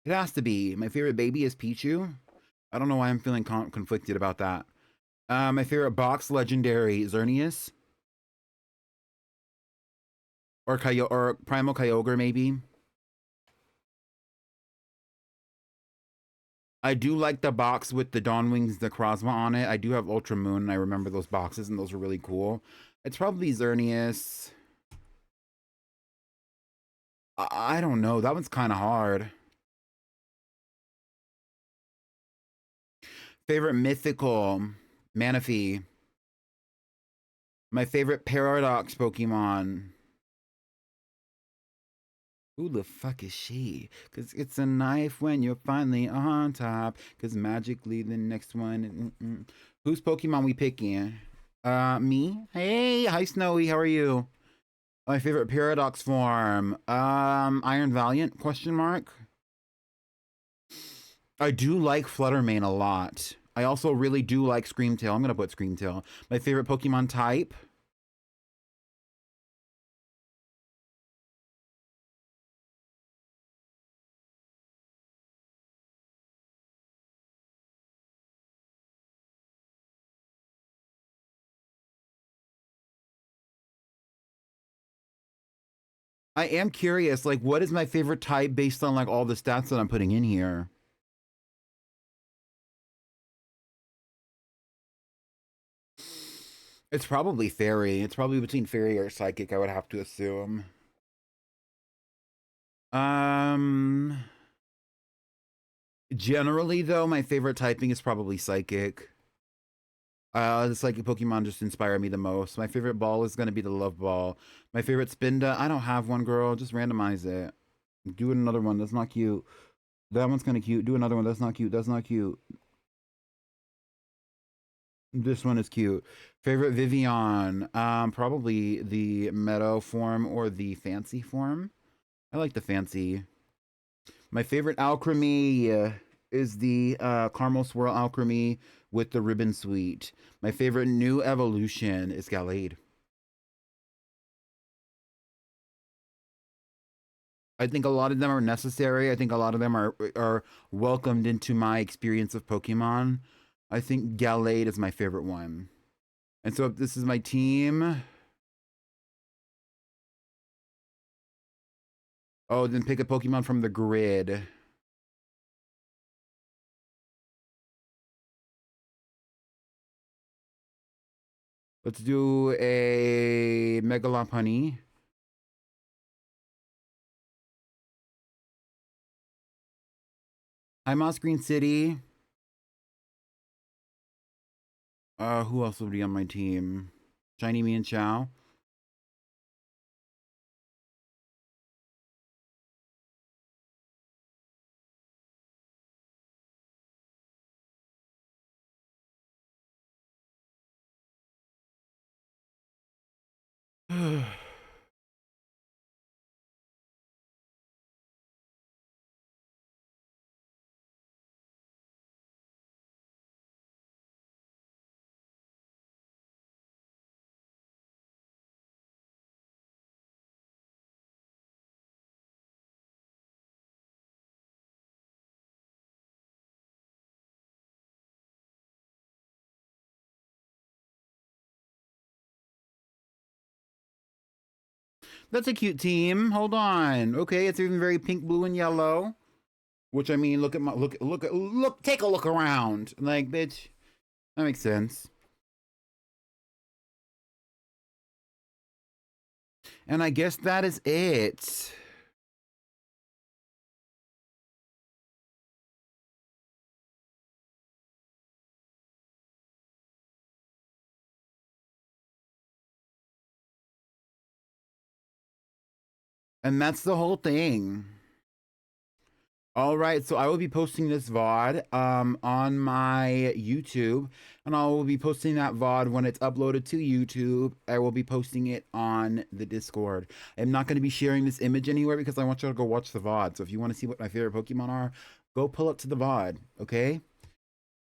It has to be. My favorite baby is Pichu. I don't know why I'm feeling conflicted about that. My favorite box legendary, Xerneas. Or Primal Kyogre, maybe. I do like the box with the Dawn Wings, the Necrozma on it. I do have Ultra Moon, and I remember those boxes, and those are really cool. It's probably Xerneas. I don't know. That one's kind of hard. Favorite mythical, Manaphy. My favorite Paradox Pokemon. Who the fuck is she? Cause it's a knife when you're finally on top. Cause magically the next one. Whose Pokemon we picking? Me? Hey, hi Snowy, how are you? My favorite Paradox form. Iron Valiant, question mark. I do like Fluttermane a lot. I also really do like Screamtail. I'm gonna put Screamtail. My favorite Pokemon type. I am curious, like, what is my favorite type based on like all the stats that I'm putting in here? It's probably Fairy. It's probably between Fairy or Psychic, I would have to assume. Um, Generally though, my favorite typing is probably Psychic. The Psychic Pokemon just inspire me the most. My favorite ball is gonna be the Love Ball. My favorite Spinda, I don't have one, girl. Just randomize it. Do another one. That's not cute. That one's kind of cute. Do another one. That's not cute. That's not cute. This one is cute. Favorite Vivian? Probably the Meadow form or the Fancy form. I like the Fancy. My favorite Alchemy is the Caramel Swirl Alchemy with the Ribbon Sweet. My favorite new evolution is Gallade. I think a lot of them are necessary. I think a lot of them are welcomed into my experience of Pokemon. I think Gallade is my favorite one. And so if this is my team. Oh, then pick a Pokemon from the grid. Let's do a Mega Lopunny. Hi, Moss Green City. Who else will be on my team? Shiny Me and Chow. That's a cute team. Hold on. Okay, it's even very pink, blue, and yellow. Which I mean, look at my look. Take a look around. Like, bitch, that makes sense. And I guess that is it. And that's the whole thing. All right, so I will be posting this VOD on my YouTube, and I will be posting that VOD when it's uploaded to YouTube. I will be posting it on the Discord. I'm not going to be sharing this image anywhere because I want you to go watch the VOD. So if you want to see what my favorite Pokemon are, go pull up to the VOD, okay?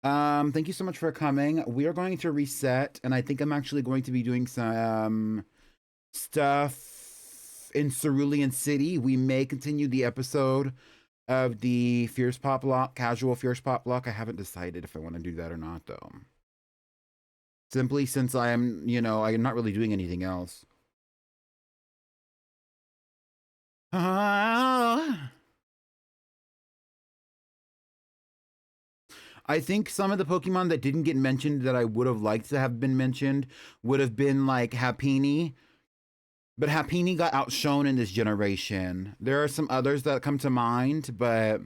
Thank you so much for coming. We are going to reset, and I think I'm actually going to be doing some stuff in Cerulean City. We may continue the episode of the Fierce Pop Lock, casual Fierce Pop Lock. I haven't decided if I want to do that or not, though. Simply since I am, I'm not really doing anything else. I think some of the Pokemon that didn't get mentioned that I would have liked to have been mentioned would have been like Happiny. But Happiny got outshone in this generation. There are some others that come to mind, but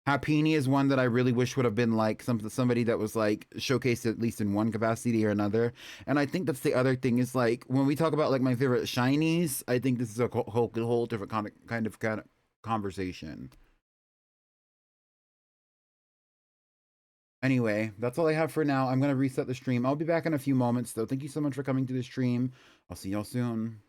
Happiny is one that I really wish would have been like somebody that was like showcased at least in one capacity or another. And I think that's the other thing is like when we talk about like my favorite shinies, I think this is a whole different kind of conversation. Anyway, that's all I have for now. I'm going to reset the stream. I'll be back in a few moments though. Thank you so much for coming to the stream. I'll see y'all soon.